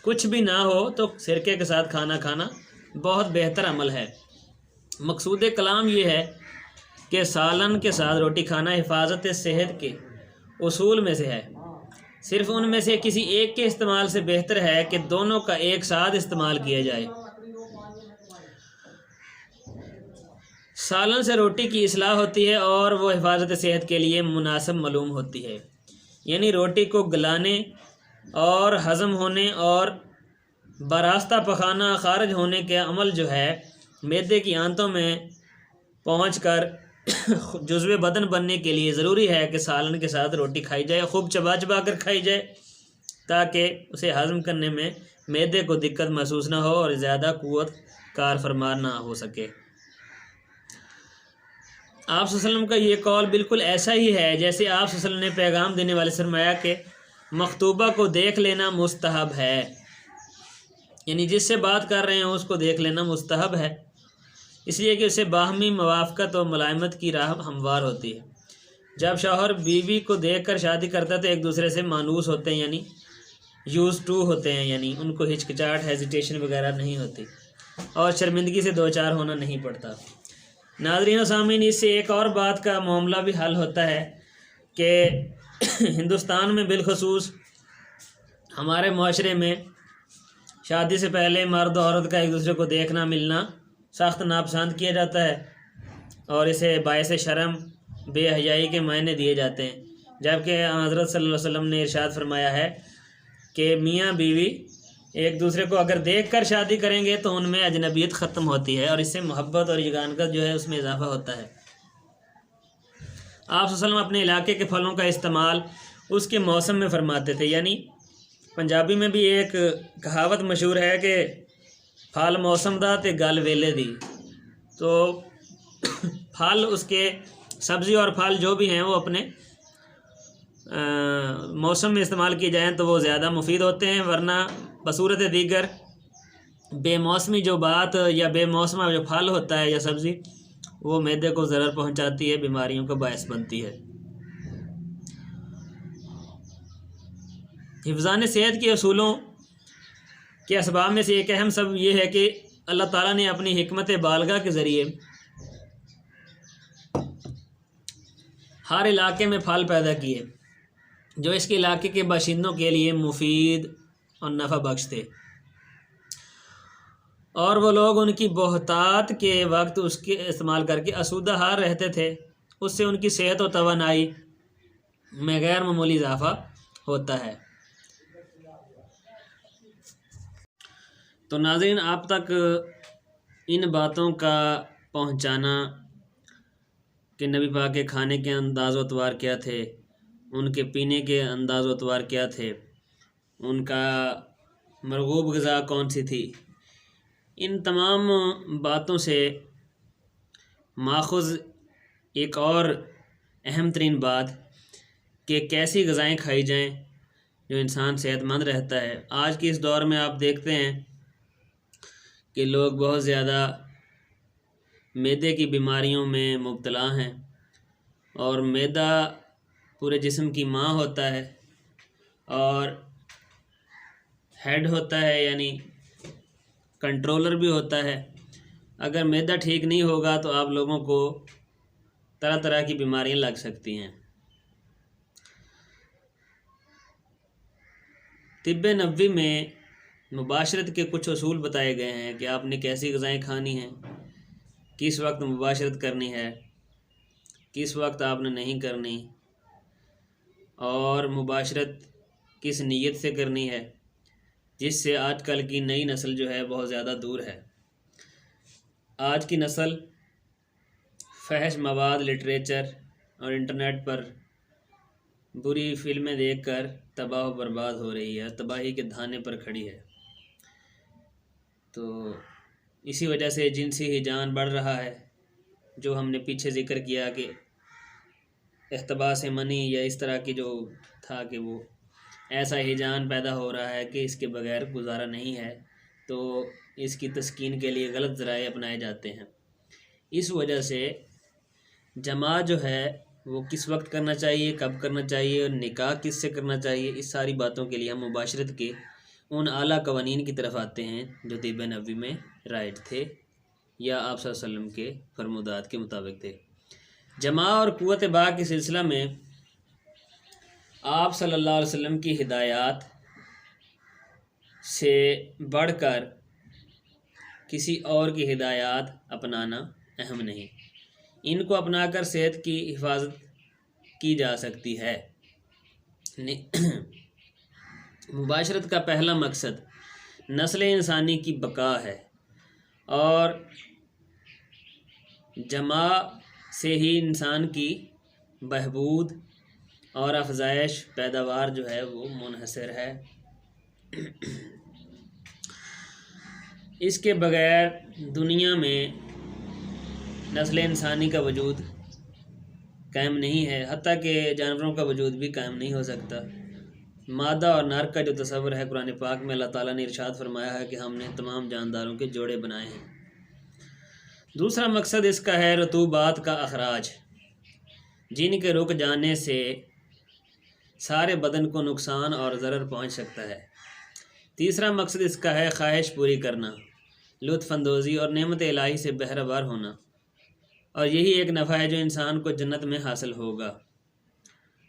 کچھ بھی نہ ہو تو سرکے کے ساتھ کھانا بہت بہتر عمل ہے۔ مقصود کلام یہ ہے کہ سالن کے ساتھ روٹی کھانا حفاظت صحت کے اصول میں سے ہے، صرف ان میں سے کسی ایک کے استعمال سے بہتر ہے کہ دونوں کا ایک ساتھ استعمال کیا جائے۔ سالن سے روٹی کی اصلاح ہوتی ہے اور وہ حفاظت صحت کے لیے مناسب معلوم ہوتی ہے، یعنی روٹی کو گلانے اور ہضم ہونے اور براستہ پخانہ خارج ہونے کے عمل جو ہے معدے کی آنتوں میں پہنچ کر جزو بدن بننے کے لیے ضروری ہے کہ سالن کے ساتھ روٹی کھائی جائے، خوب چبا چبا کر کھائی جائے تاکہ اسے ہضم کرنے میں معدے کو دقت محسوس نہ ہو اور زیادہ قوت کار فرما نہ ہو سکے۔ آپ صلی اللہ علیہ وسلم کا یہ قول بالکل ایسا ہی ہے جیسے آپ صلی اللہ علیہ وسلم نے پیغام دینے والے سے فرمایا کہ مخطوبہ کو دیکھ لینا مستحب ہے، یعنی جس سے بات کر رہے ہیں اس کو دیکھ لینا مستحب ہے، اس لیے کہ اسے باہمی موافقت اور ملائمت کی راہ ہموار ہوتی ہے۔ جب شوہر بیوی کو دیکھ کر شادی کرتا ہے تو ایک دوسرے سے مانوس ہوتے ہیں، یعنی یوز ٹو ہوتے ہیں، یعنی ان کو ہچکچاہٹ ہیزیٹیشن وغیرہ نہیں ہوتی اور شرمندگی سے دوچار ہونا نہیں پڑتا۔ ناظرین و سامعین، اس سے ایک اور بات کا معاملہ بھی حل ہوتا ہے کہ ہندوستان میں بالخصوص ہمارے معاشرے میں شادی سے پہلے مرد و عورت کا ایک دوسرے کو دیکھنا ملنا سخت ناپسند کیا جاتا ہے اور اسے باعث شرم بے حیائی کے معنی دیے جاتے ہیں، جبکہ حضرت صلی اللہ علیہ وسلم نے ارشاد فرمایا ہے کہ میاں بیوی ایک دوسرے کو اگر دیکھ کر شادی کریں گے تو ان میں اجنبیت ختم ہوتی ہے اور اس سے محبت اور یگانگت جو ہے اس میں اضافہ ہوتا ہے۔ آپ صلی اللہ علیہ وسلم اپنے علاقے کے پھلوں کا استعمال اس کے موسم میں فرماتے تھے، یعنی پنجابی میں بھی ایک کہاوت مشہور ہے کہ پھل موسم دا تے گل ویلے دی، تو پھل اس کے سبزی اور پھل جو بھی ہیں وہ اپنے موسم میں استعمال کیے جائیں تو وہ زیادہ مفید ہوتے ہیں، ورنہ بصورت دیگر بے موسمی جو بات یا بے موسمہ جو پھل ہوتا ہے یا سبزی وہ معدے کو ضرر پہنچاتی ہے، بیماریوں کا باعث بنتی ہے۔ حفظان صحت کے اصولوں کے اسباب میں سے ایک اہم سبب یہ ہے کہ اللہ تعالیٰ نے اپنی حکمت بالغہ کے ذریعے ہر علاقے میں پھل پیدا کیے جو اس کے علاقے کے باشندوں کے لیے مفید اور نفع بخش تھے، اور وہ لوگ ان کی بہتات کے وقت اس کے استعمال کر کے آسودہ حال رہتے تھے۔ اس سے ان کی صحت و توانائی میں غیر معمولی اضافہ ہوتا ہے۔ تو ناظرین، آپ تک ان باتوں کا پہنچانا کہ نبی پاک کے کھانے کے انداز و اطوار کیا تھے، ان کے پینے کے انداز و اطوار کیا تھے، ان کا مرغوب غذا کون سی تھی، ان تمام باتوں سے ماخوذ ایک اور اہم ترین بات کہ کیسی غذائیں کھائی جائیں جو انسان صحت مند رہتا ہے۔ آج کے اس دور میں آپ دیکھتے ہیں کہ لوگ بہت زیادہ معدے کی بیماریوں میں مبتلا ہیں، اور معدہ پورے جسم کی ماں ہوتا ہے اور ہیڈ ہوتا ہے، یعنی کنٹرولر بھی ہوتا ہے۔ اگر معدہ ٹھیک نہیں ہوگا تو آپ لوگوں کو طرح طرح کی بیماریاں لگ سکتی ہیں۔ طب نبوی میں مباشرت کے کچھ اصول بتائے گئے ہیں کہ آپ نے کیسی غذائیں کھانی ہیں، کس وقت مباشرت کرنی ہے، کس وقت آپ نے نہیں کرنی، اور مباشرت کس نیت سے کرنی ہے، جس سے آج کل کی نئی نسل جو ہے بہت زیادہ دور ہے۔ آج کی نسل فحش مواد، لٹریچر اور انٹرنیٹ پر بری فلمیں دیکھ کر تباہ و برباد ہو رہی ہے، تباہی کے دھانے پر کھڑی ہے۔ تو اسی وجہ سے جنسی ہیجان بڑھ رہا ہے، جو ہم نے پیچھے ذکر کیا کہ احتباس منی یا اس طرح کی جو تھا کہ وہ ایسا ہیجان پیدا ہو رہا ہے کہ اس کے بغیر گزارا نہیں ہے، تو اس کی تسکین کے لیے غلط ذرائع اپنائے جاتے ہیں۔ اس وجہ سے جماع جو ہے وہ کس وقت کرنا چاہیے، کب کرنا چاہیے، اور نکاح کس سے کرنا چاہیے، اس ساری باتوں کے لیے ہم مباشرت کے ان اعلیٰ قوانین کی طرف آتے ہیں جو طب نبوی میں رائج تھے یا آپ صلی اللہ علیہ وسلم کے فرمودات کے مطابق تھے۔ جماع اور قوت باء کے سلسلہ میں آپ صلی اللہ علیہ وسلم کی ہدایات سے بڑھ کر کسی اور کی ہدایات اپنانا اہم نہیں، ان کو اپنا کر صحت کی حفاظت کی جا سکتی ہے۔ مباشرت کا پہلا مقصد نسل انسانی کی بقا ہے، اور جماع سے ہی انسان کی بہبود اور افزائش پیداوار جو ہے وہ منحصر ہے۔ اس کے بغیر دنیا میں نسل انسانی کا وجود قائم نہیں ہے، حتیٰ کہ جانوروں کا وجود بھی قائم نہیں ہو سکتا۔ مادہ اور نر کا جو تصور ہے قرآن پاک میں اللہ تعالیٰ نے ارشاد فرمایا ہے کہ ہم نے تمام جانداروں کے جوڑے بنائے ہیں۔ دوسرا مقصد اس کا ہے رطوبات کا اخراج، جن کے رک جانے سے سارے بدن کو نقصان اور ضرر پہنچ سکتا ہے۔ تیسرا مقصد اس کا ہے خواہش پوری کرنا، لطف اندوزی اور نعمت الہی سے بہرہ بار ہونا، اور یہی ایک نفع ہے جو انسان کو جنت میں حاصل ہوگا،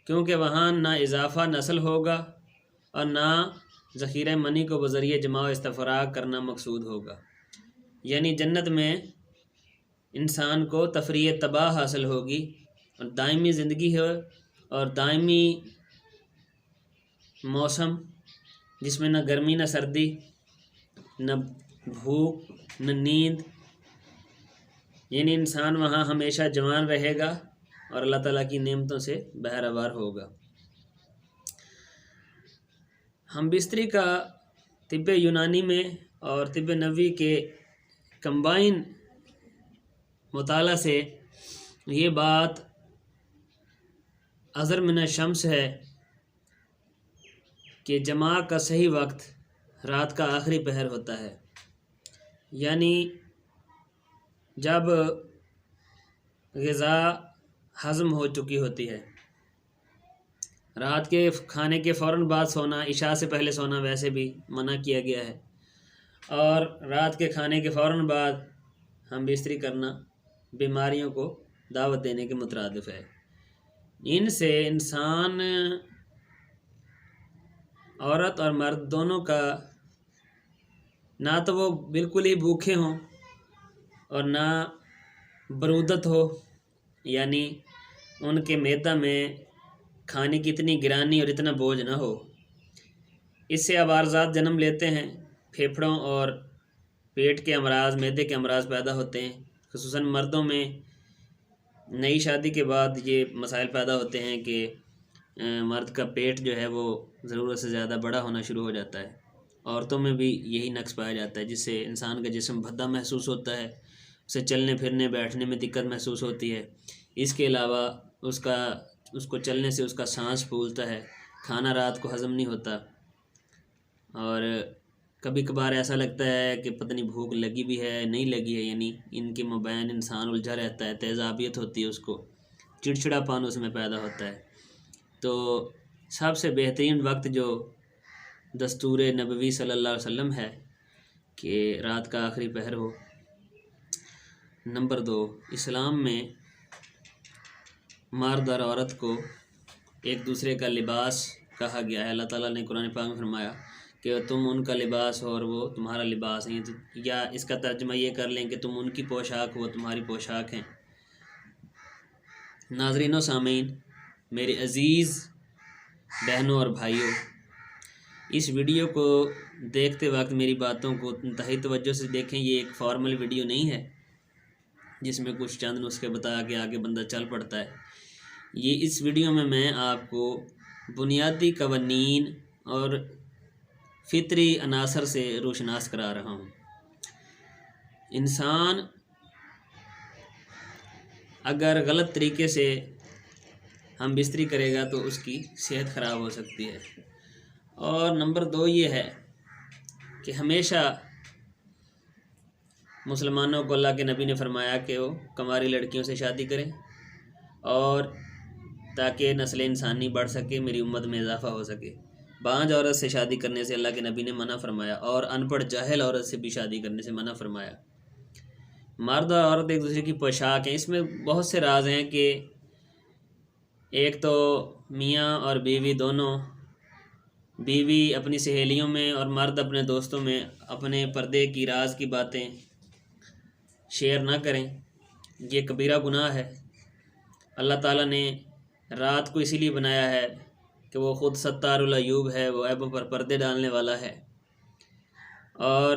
کیونکہ وہاں نہ اضافہ نسل ہوگا اور نہ ذخیرہ منی کو بذریعہ جماع و استفراغ کرنا مقصود ہوگا۔ یعنی جنت میں انسان کو تفریح تباہ حاصل ہوگی اور دائمی زندگی ہے، اور دائمی موسم جس میں نہ گرمی نہ سردی، نہ بھوک نہ نیند، یعنی انسان وہاں ہمیشہ جوان رہے گا اور اللہ تعالیٰ کی نعمتوں سے بہرہ بار ہوگا۔ ہم بستری کا طب یونانی میں اور طب نبوی کے کمبائن مطالعہ سے یہ بات اظہر من الشمس ہے کہ جماع کا صحیح وقت رات کا آخری پہر ہوتا ہے، یعنی جب غذا ہضم ہو چکی ہوتی ہے۔ رات کے کھانے کے فوراً بعد سونا، عشاء سے پہلے سونا ویسے بھی منع کیا گیا ہے، اور رات کے کھانے کے فوراً بعد ہم بستری کرنا بیماریوں کو دعوت دینے کے مترادف ہے۔ ان سے انسان عورت اور مرد دونوں کا نہ تو وہ بالکل ہی بھوکے ہوں اور نہ برودت ہو، یعنی ان کے معدہ میں کھانے کی اتنی گرانی اور اتنا بوجھ نہ ہو۔ اس سے عوارضات جنم لیتے ہیں، پھیپھڑوں اور پیٹ کے امراض، معدے کے امراض پیدا ہوتے ہیں۔ خصوصاً مردوں میں نئی شادی کے بعد یہ مسائل پیدا ہوتے ہیں کہ مرد کا پیٹ جو ہے وہ ضرورت سے زیادہ بڑا ہونا شروع ہو جاتا ہے۔ عورتوں میں بھی یہی نقص پایا جاتا ہے، جس سے انسان کا جسم بھدا محسوس ہوتا ہے، اسے چلنے پھرنے بیٹھنے میں دقت محسوس ہوتی ہے۔ اس کے علاوہ اس کو چلنے سے اس کا سانس پھولتا ہے، کھانا رات کو ہضم نہیں ہوتا، اور کبھی کبھار ایسا لگتا ہے کہ پتہ نہیں بھوک لگی بھی ہے نہیں لگی ہے، یعنی ان کے مابین انسان الجھا رہتا ہے، تیزابیت ہوتی ہے، اس کو چڑچڑا پان اس میں پیدا ہوتا ہے۔ تو سب سے بہترین وقت جو دستور نبوی صلی اللہ علیہ وسلم ہے کہ رات کا آخری پہر ہو۔ نمبر 2، اسلام میں مرد اور عورت کو ایک دوسرے کا لباس کہا گیا ہے۔ اللہ تعالیٰ نے قرآن پاک میں فرمایا کہ تم ان کا لباس ہو اور وہ تمہارا لباس ہیں، یا اس کا ترجمہ یہ کر لیں کہ تم ان کی پوشاک ہو، وہ تمہاری پوشاک ہیں۔ ناظرین و سامعین، میرے عزیز بہنوں اور بھائیوں، اس ویڈیو کو دیکھتے وقت میری باتوں کو انتہائی توجہ سے دیکھیں۔ یہ ایک فارمل ویڈیو نہیں ہے جس میں کچھ چند نسخے بتا کے آگے بندہ چل پڑتا ہے۔ اس ویڈیو میں آپ کو بنیادی قوانین اور فطری عناصر سے روشناس کرا رہا ہوں۔ انسان اگر غلط طریقے سے ہم بستری کرے گا تو اس کی صحت خراب ہو سکتی ہے۔ اور نمبر 2 یہ ہے کہ ہمیشہ مسلمانوں کو اللہ کے نبی نے فرمایا کہ وہ کنواری لڑکیوں سے شادی کریں، اور تاکہ نسل انسانی بڑھ سکے، میری امت میں اضافہ ہو سکے۔ بانجھ عورت سے شادی کرنے سے اللہ کے نبی نے منع فرمایا، اور ان پڑھ جاہل عورت سے بھی شادی کرنے سے منع فرمایا۔ مرد اور عورت ایک دوسرے کی پوشاک ہیں۔ اس میں بہت سے راز ہیں کہ ایک تو میاں اور بیوی دونوں، بیوی اپنی سہیلیوں میں اور مرد اپنے دوستوں میں اپنے پردے کی راز کی باتیں شیئر نہ کریں، یہ کبیرہ گناہ ہے۔ اللہ تعالیٰ نے رات کو اسی لیے بنایا ہے کہ وہ خود ستار العیوب ہے، وہ عیبوں پر پردے ڈالنے والا ہے، اور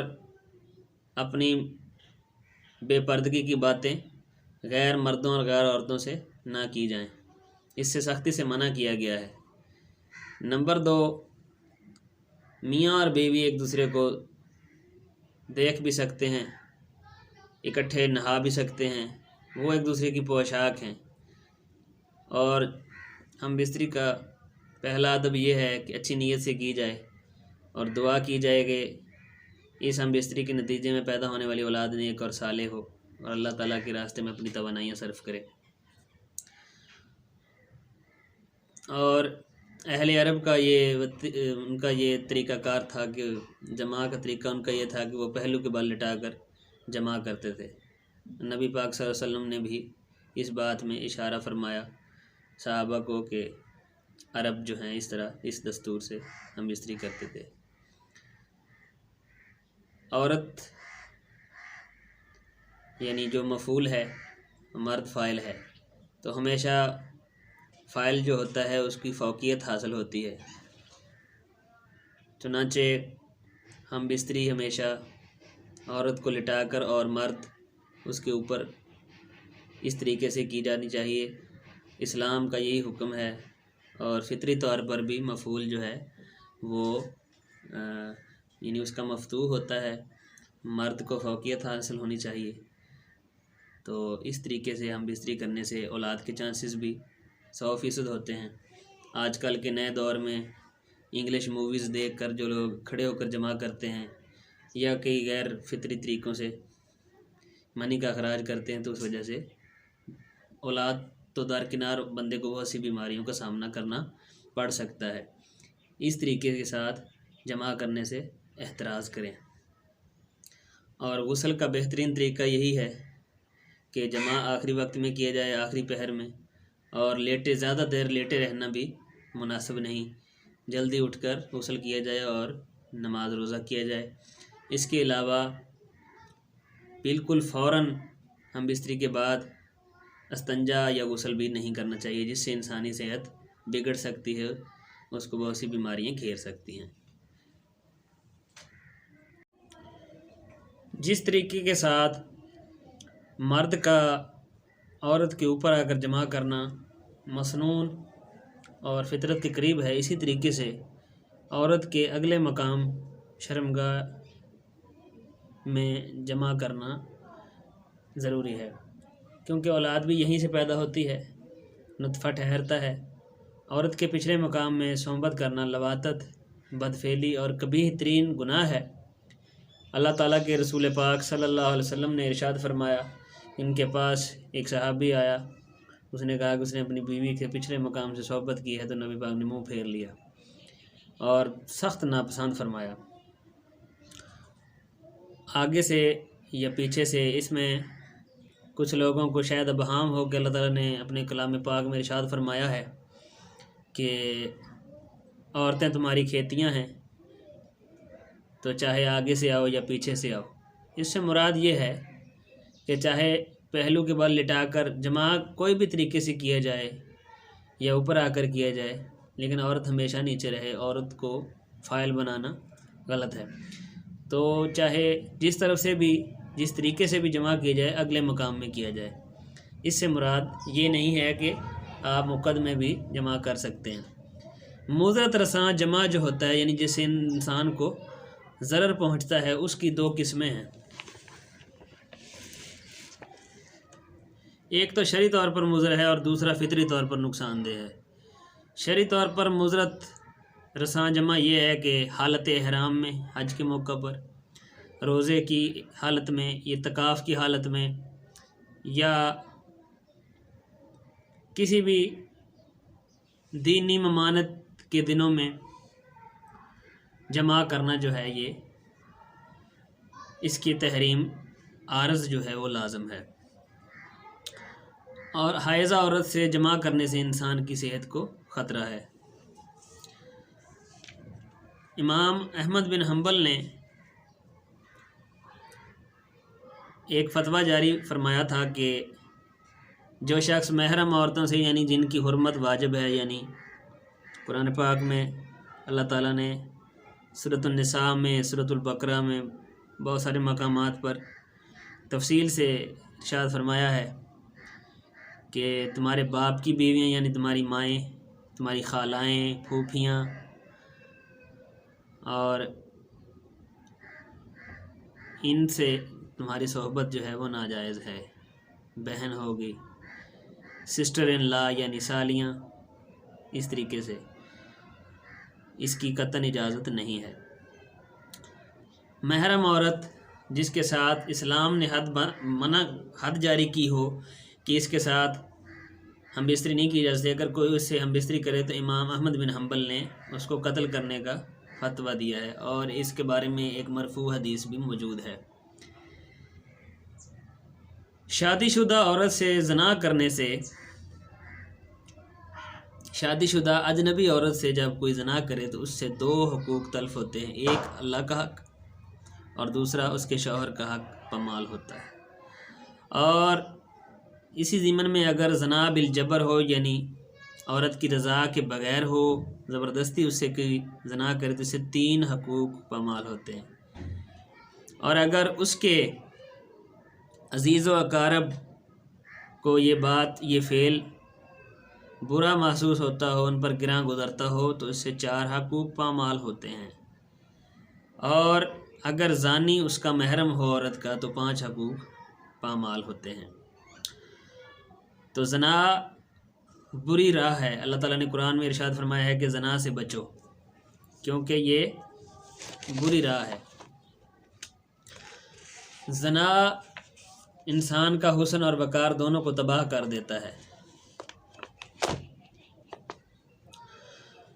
اپنی بے پردگی کی باتیں غیر مردوں اور غیر عورتوں سے نہ کی جائیں، اس سے سختی سے منع کیا گیا ہے۔ نمبر 2، میاں اور بیوی ایک دوسرے کو دیکھ بھی سکتے ہیں، اکٹھے نہا بھی سکتے ہیں، وہ ایک دوسرے کی پوشاک ہیں۔ اور ہم بستری کا پہلا ادب یہ ہے کہ اچھی نیت سے کی جائے اور دعا کی جائے کہ اس ہم بستری کے نتیجے میں پیدا ہونے والی اولاد نیک اور صالح ہو، اور اللہ تعالیٰ کے راستے میں اپنی توانائیاں صرف کرے۔ اور اہل عرب کا ان کا یہ طریقہ کار تھا کہ جماع کا طریقہ ان کا یہ تھا کہ وہ پہلو کے بال لٹا کر جمع کرتے تھے۔ نبی پاک صلی اللہ علیہ وسلم نے بھی اس بات میں اشارہ فرمایا صحابہ کو کہ عرب جو ہیں اس طرح اس دستور سے ہم بستری کرتے تھے۔ عورت یعنی جو مفعول ہے، مرد فاعل ہے، تو ہمیشہ فاعل جو ہوتا ہے اس کی فوقیت حاصل ہوتی ہے۔ چنانچہ ہم بستری ہمیشہ عورت کو لٹا کر اور مرد اس کے اوپر اس طریقے سے کی جانی چاہیے۔ اسلام کا یہی حکم ہے، اور فطری طور پر بھی مفعول جو ہے وہ یعنی اس کا مفتوح ہوتا ہے، مرد کو فوقیت حاصل ہونی چاہیے۔ تو اس طریقے سے ہم بستری کرنے سے اولاد کے چانسز بھی 100% ہوتے ہیں۔ آج کل کے نئے دور میں انگلش موویز دیکھ کر جو لوگ کھڑے ہو کر جمع کرتے ہیں یا کئی غیر فطری طریقوں سے منی کا اخراج کرتے ہیں، تو اس وجہ سے اولاد تو درکنار بندے کو بہت سی بیماریوں کا سامنا کرنا پڑ سکتا ہے۔ اس طریقے کے ساتھ جمع کرنے سے احتراز کریں۔ اور غسل کا بہترین طریقہ یہی ہے کہ جمع آخری وقت میں کیا جائے، آخری پہر میں، اور زیادہ دیر لیٹے رہنا بھی مناسب نہیں۔ جلدی اٹھ کر غسل کیا جائے اور نماز روزہ کیا جائے۔ اس کے علاوہ بالکل فوراً ہم بستری کے بعد استنجا یا غسل بھی نہیں کرنا چاہیے، جس سے انسانی صحت بگڑ سکتی ہے، اس کو بہت سی بیماریاں گھیر سکتی ہیں۔ جس طریقے کے ساتھ مرد کا عورت کے اوپر آ کر جمع کرنا مسنون اور فطرت کے قریب ہے، اسی طریقے سے عورت کے اگلے مقام شرمگاہ میں جمع کرنا ضروری ہے، کیونکہ اولاد بھی یہیں سے پیدا ہوتی ہے، نطفہ ٹھہرتا ہے۔ عورت کے پچھلے مقام میں صحبت کرنا لواطت، بدفعلی اور قبیح ترین گناہ ہے۔ اللہ تعالیٰ کے رسول پاک صلی اللہ علیہ وسلم نے ارشاد فرمایا، ان کے پاس ایک صحابی آیا، اس نے کہا کہ اس نے اپنی بیوی کے پچھلے مقام سے صحبت کی ہے، تو نبی پاک نے منہ پھیر لیا اور سخت ناپسند فرمایا۔ آگے سے یا پیچھے سے اس میں کچھ لوگوں کو شاید ابہام ہو کہ اللہ تعالیٰ نے اپنے کلام پاک میں ارشاد فرمایا ہے کہ عورتیں تمہاری کھیتیاں ہیں، تو چاہے آگے سے آؤ یا پیچھے سے آؤ۔ اس سے مراد یہ ہے کہ چاہے پہلو کے بال لٹا کر جمع کوئی بھی طریقے سے کیا جائے یا اوپر آ کر کیا جائے، لیکن عورت ہمیشہ نیچے رہے، عورت کو فائل بنانا غلط ہے۔ تو چاہے جس طرف سے بھی جس طریقے سے بھی جمع کیا جائے، اگلے مقام میں کیا جائے۔ اس سے مراد یہ نہیں ہے کہ آپ مقد میں بھی جمع کر سکتے ہیں۔ مضرت رساں جمع جو ہوتا ہے، یعنی جس انسان کو ضرر پہنچتا ہے، اس کی دو قسمیں ہیں۔ ایک تو شرعی طور پر مضر ہے اور دوسرا فطری طور پر نقصان دہ ہے۔ شرعی طور پر مضرت رساں جمع یہ ہے کہ حالت احرام میں، حج کے موقع پر، روزے کی حالت میں، اعتکاف کی حالت میں، یا کسی بھی دینی ممانعت کے دنوں میں جمع کرنا جو ہے، یہ اس کی تحریم عارض جو ہے وہ لازم ہے۔ اور حائضہ عورت سے جمع کرنے سے انسان کی صحت کو خطرہ ہے۔ امام احمد بن حنبل نے ایک فتویٰ جاری فرمایا تھا کہ جو شخص محرم عورتوں سے، یعنی جن کی حرمت واجب ہے، یعنی قرآن پاک میں اللہ تعالیٰ نے سورۃ النساء میں، سورۃ البقرہ میں بہت سارے مقامات پر تفصیل سے ارشاد فرمایا ہے کہ تمہارے باپ کی بیویاں، یعنی تمہاری مائیں، تمہاری خالائیں، پھوپھیاں، اور ان سے تمہاری صحبت جو ہے وہ ناجائز ہے۔ بہن ہوگی، سسٹر ان لا یعنی سالیاں، اس طریقے سے اس کی قطعاً اجازت نہیں ہے۔ محرم عورت جس کے ساتھ اسلام نے حد جاری کی ہو کہ اس کے ساتھ ہم بستری نہیں کی جا سکتی، اگر کوئی اس سے ہم بستری کرے تو امام احمد بن حنبل نے اس کو قتل کرنے کا فتویٰ دیا ہے، اور اس کے بارے میں ایک مرفوع حدیث بھی موجود ہے۔ شادی شدہ عورت سے زنا کرنے سے، شادی شدہ اجنبی عورت سے جب کوئی زنا کرے تو اس سے دو حقوق تلف ہوتے ہیں، ایک اللہ کا حق اور دوسرا اس کے شوہر کا حق پامال ہوتا ہے۔ اور اسی ضمن میں اگر زنا بالجبر ہو، یعنی عورت کی رضا کے بغیر ہو، زبردستی اس سے کوئی زنا کرے تو اس سے 3 حقوق پامال ہوتے ہیں۔ اور اگر اس کے عزیز و اقارب کو یہ بات، یہ فعل برا محسوس ہوتا ہو، ان پر گراں گزرتا ہو، تو اس سے 4 حقوق پامال ہوتے ہیں۔ اور اگر زانی اس کا محرم ہو عورت کا تو 5 حقوق پامال ہوتے ہیں۔ تو زنا بری راہ ہے۔ اللہ تعالیٰ نے قرآن میں ارشاد فرمایا ہے کہ زنا سے بچو، کیونکہ یہ بری راہ ہے۔ زنا انسان کا حسن اور وقار دونوں کو تباہ کر دیتا ہے۔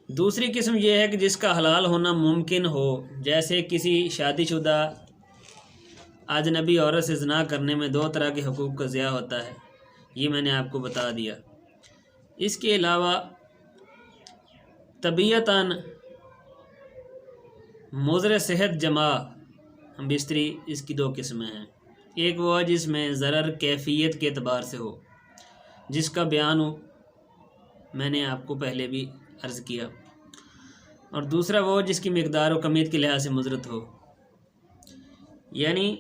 دوسری قسم یہ ہے کہ جس کا حلال ہونا ممکن ہو، جیسے کسی شادی شدہ اجنبی عورت سے زنا کرنے میں 2 طرح کے حقوق کا ضیاع ہوتا ہے، یہ میں نے آپ کو بتا دیا۔ اس کے علاوہ طبیعتاً مضر صحت جمع بستری اس کی دو قسمیں ہیں۔ ایک وہ جس میں ضرر کیفیت کے اعتبار سے ہو، جس کا بیان میں نے آپ کو پہلے بھی عرض کیا، اور دوسرا وہ جس کی مقدار و کمیت کے لحاظ سے مضرت ہو۔ یعنی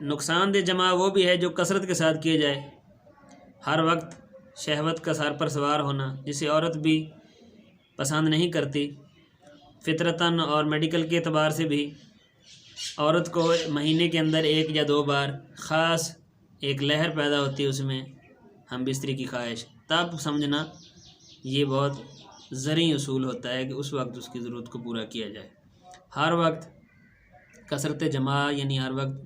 نقصان دہ جمع وہ بھی ہے جو کثرت کے ساتھ کیے جائے، ہر وقت شہوت کا سر پر سوار ہونا، جسے عورت بھی پسند نہیں کرتی۔ فطرتاً اور میڈیکل کے اعتبار سے بھی عورت کو مہینے کے اندر 1 یا 2 بار خاص ایک لہر پیدا ہوتی ہے اس میں ہم بستری کی خواہش، تب سمجھنا یہ بہت زرعی اصول ہوتا ہے کہ اس وقت اس کی ضرورت کو پورا کیا جائے۔ ہر وقت کثرت جمع یعنی ہر وقت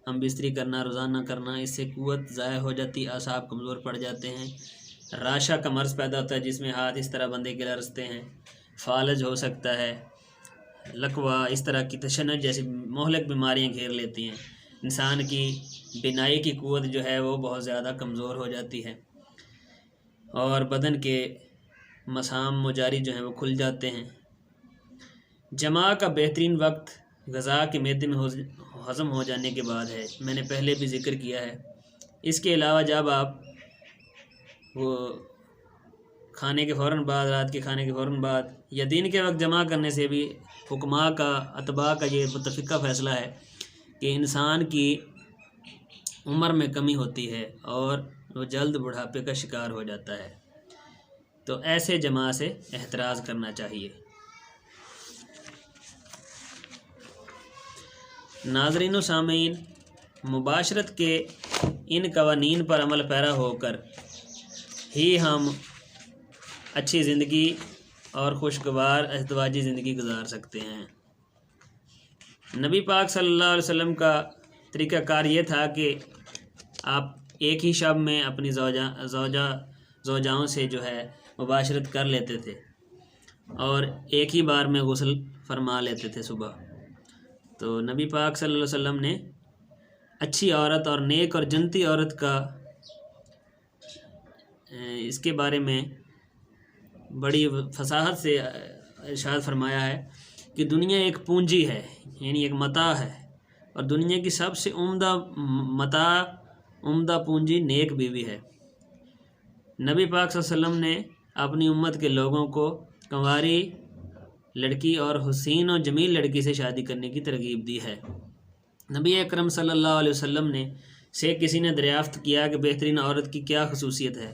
ہم بستری کرنا، روزانہ کرنا، اس سے قوت ضائع ہو جاتی، اعصاب کمزور پڑ جاتے ہیں، راشا کا مرض پیدا ہوتا ہے جس میں ہاتھ اس طرح بندے کے لرزتے ہیں، فالج ہو سکتا ہے، لکوہ، اس طرح کی تشنج جیسی مہلک بیماریاں گھیر لیتی ہیں۔ انسان کی بینائی کی قوت جو ہے وہ بہت زیادہ کمزور ہو جاتی ہے، اور بدن کے مسام مجاری جو ہیں وہ کھل جاتے ہیں۔ جماع کا بہترین وقت غذا کے معدے میں ہضم ہو جانے کے بعد ہے، میں نے پہلے بھی ذکر کیا ہے۔ اس کے علاوہ جب آپ وہ کھانے کے فوراً بعد، رات کے کھانے کے فوراً بعد یا دن کے وقت جمع کرنے سے بھی حکماء کا، اتباع کا یہ متفقہ فیصلہ ہے کہ انسان کی عمر میں کمی ہوتی ہے اور وہ جلد بڑھاپے کا شکار ہو جاتا ہے، تو ایسے جماع سے احتراز کرنا چاہیے۔ ناظرین و سامعین، مباشرت کے ان قوانین پر عمل پیرا ہو کر ہی ہم اچھی زندگی اور خوشگوار ازدواجی زندگی گزار سکتے ہیں۔ نبی پاک صلی اللہ علیہ وسلم کا طریقہ کار یہ تھا کہ آپ ایک ہی شب میں اپنی زوجاؤں سے جو ہے مباشرت کر لیتے تھے اور ایک ہی بار میں غسل فرما لیتے تھے صبح۔ تو نبی پاک صلی اللہ علیہ وسلم نے اچھی عورت اور نیک اور جنتی عورت کا اس کے بارے میں بڑی فصاحت سے ارشاد فرمایا ہے کہ دنیا ایک پونجی ہے، یعنی ایک متاع ہے، اور دنیا کی سب سے عمدہ متاع، عمدہ پونجی نیک بیوی ہے۔ نبی پاک صلی اللہ علیہ وسلم نے اپنی امت کے لوگوں کو کنواری لڑکی اور حسین و جمیل لڑکی سے شادی کرنے کی ترغیب دی ہے۔ نبی اکرم صلی اللہ علیہ وسلم سے کسی نے دریافت کیا کہ بہترین عورت کی کیا خصوصیت ہے؟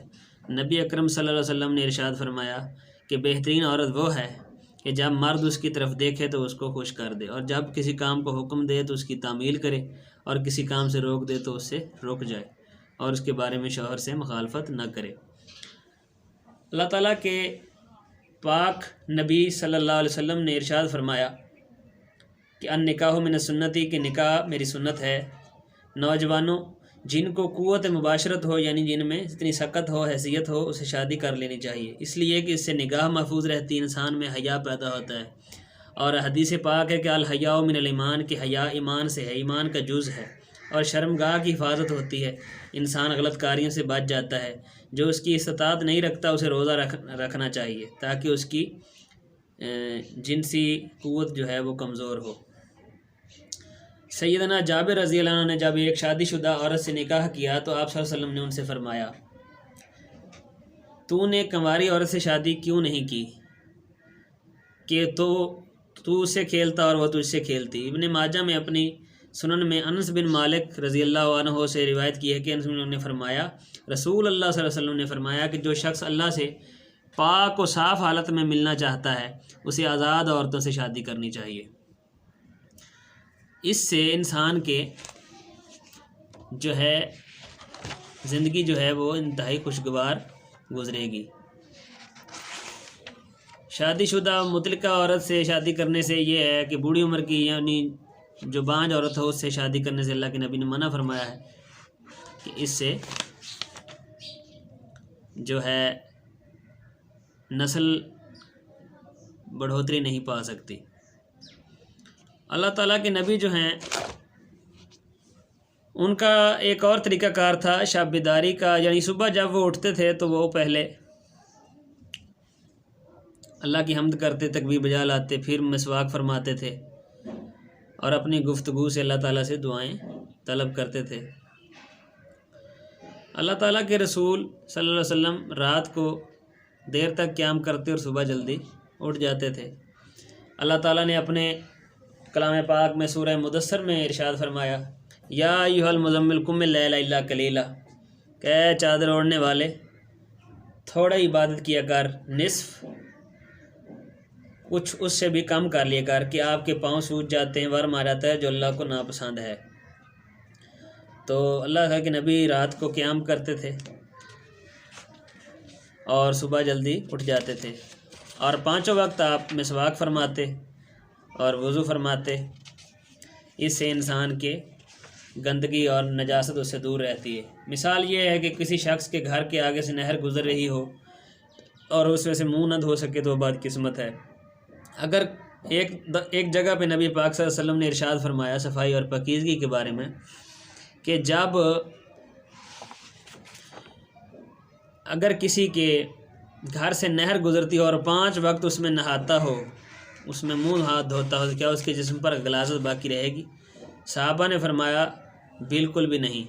نبی اکرم صلی اللہ علیہ وسلم نے ارشاد فرمایا کہ بہترین عورت وہ ہے کہ جب مرد اس کی طرف دیکھے تو اس کو خوش کر دے، اور جب کسی کام کو حکم دے تو اس کی تعمیل کرے، اور کسی کام سے روک دے تو اس سے رک جائے، اور اس کے بارے میں شوہر سے مخالفت نہ کرے۔ اللہ تعالیٰ کے پاک نبی صلی اللہ علیہ وسلم نے ارشاد فرمایا کہ النکاح من سنتی، کہ نکاح میری سنت ہے۔ نوجوانوں، جن کو قوت مباشرت ہو، یعنی جن میں اتنی سکت ہو، حیثیت ہو، اسے شادی کر لینی چاہیے، اس لیے کہ اس سے نگاہ محفوظ رہتی، انسان میں حیا پیدا ہوتا ہے، اور حدیث پاک ہے کہ الحیاء من الایمان، کہ حیا ایمان سے ہے، ایمان کا جز ہے، اور شرمگاہ کی حفاظت ہوتی ہے، انسان غلط کاریوں سے بچ جاتا ہے۔ جو اس کی استطاعت نہیں رکھتا اسے روزہ رکھنا چاہیے تاکہ اس کی جنسی قوت جو ہے وہ کمزور ہو۔ سیدنا جابر رضی اللہ عنہ نے جب ایک شادی شدہ عورت سے نکاح کیا تو آپ صلی اللہ علیہ وسلم نے ان سے فرمایا، تو نے کنواری عورت سے شادی کیوں نہیں کی کہ تو اس سے کھیلتا اور وہ تجھ سے کھیلتی؟ ابن ماجہ میں اپنی سنن میں انس بن مالک رضی اللہ عنہ سے روایت کی ہے کہ انس نے فرمایا، رسول اللہ صلی اللہ علیہ وسلم نے فرمایا کہ جو شخص اللہ سے پاک و صاف حالت میں ملنا چاہتا ہے اسے آزاد عورتوں سے شادی کرنی چاہیے۔ اس سے انسان کے جو ہے زندگی جو ہے وہ انتہائی خوشگوار گزرے گی۔ شادی شدہ مطلقہ عورت سے شادی کرنے سے یہ ہے کہ بوڑھی عمر کی، یعنی جو بانجھ عورت ہو، اس سے شادی کرنے سے اللہ کے نبی نے منع فرمایا ہے کہ اس سے جو ہے نسل بڑھوتری نہیں پا سکتی۔ اللہ تعالیٰ کے نبی جو ہیں ان کا ایک اور طریقہ کار تھا شب بیداری کا، یعنی صبح جب وہ اٹھتے تھے تو وہ پہلے اللہ کی حمد کرتے، تکبیر بجا لاتے، پھر مسواک فرماتے تھے اور اپنی گفتگو سے اللہ تعالیٰ سے دعائیں طلب کرتے تھے۔ اللہ تعالیٰ کے رسول صلی اللہ علیہ وسلم رات کو دیر تک قیام کرتے اور صبح جلدی اٹھ جاتے تھے۔ اللہ تعالیٰ نے اپنے کلام پاک میں سورہ مدثر میں ارشاد فرمایا، یا ایھا المزمل قم اللیل الا قلیلا، کہ اے چادر اوڑھنے والے تھوڑا عبادت کیا کر، نصف کچھ اس سے بھی کم کر لیا کر کہ آپ کے پاؤں سوج جاتے ہیں، ورم آ جاتا ہے جو اللہ کو ناپسند ہے۔ تو اللہ کے نبی رات کو قیام کرتے تھے اور صبح جلدی اٹھ جاتے تھے، اور 5 وقت آپ مسواک فرماتے اور وضو فرماتے۔ اس سے انسان کے گندگی اور نجاست اس سے دور رہتی ہے۔ مثال یہ ہے کہ کسی شخص کے گھر کے آگے سے نہر گزر رہی ہو اور اس میں سے منہ نہ دھو سکے تو وہ بد قسمت ہے۔ اگر ایک جگہ پہ نبی پاک صلی اللہ علیہ وسلم نے ارشاد فرمایا صفائی اور پاکیزگی کے بارے میں کہ جب اگر کسی کے گھر سے نہر گزرتی ہو اور 5 وقت اس میں نہاتا ہو، اس میں منہ ہاتھ دھوتا ہو، تو کیا اس کے جسم پر غلاظت باقی رہے گی؟ صحابہ نے فرمایا بالکل بھی نہیں۔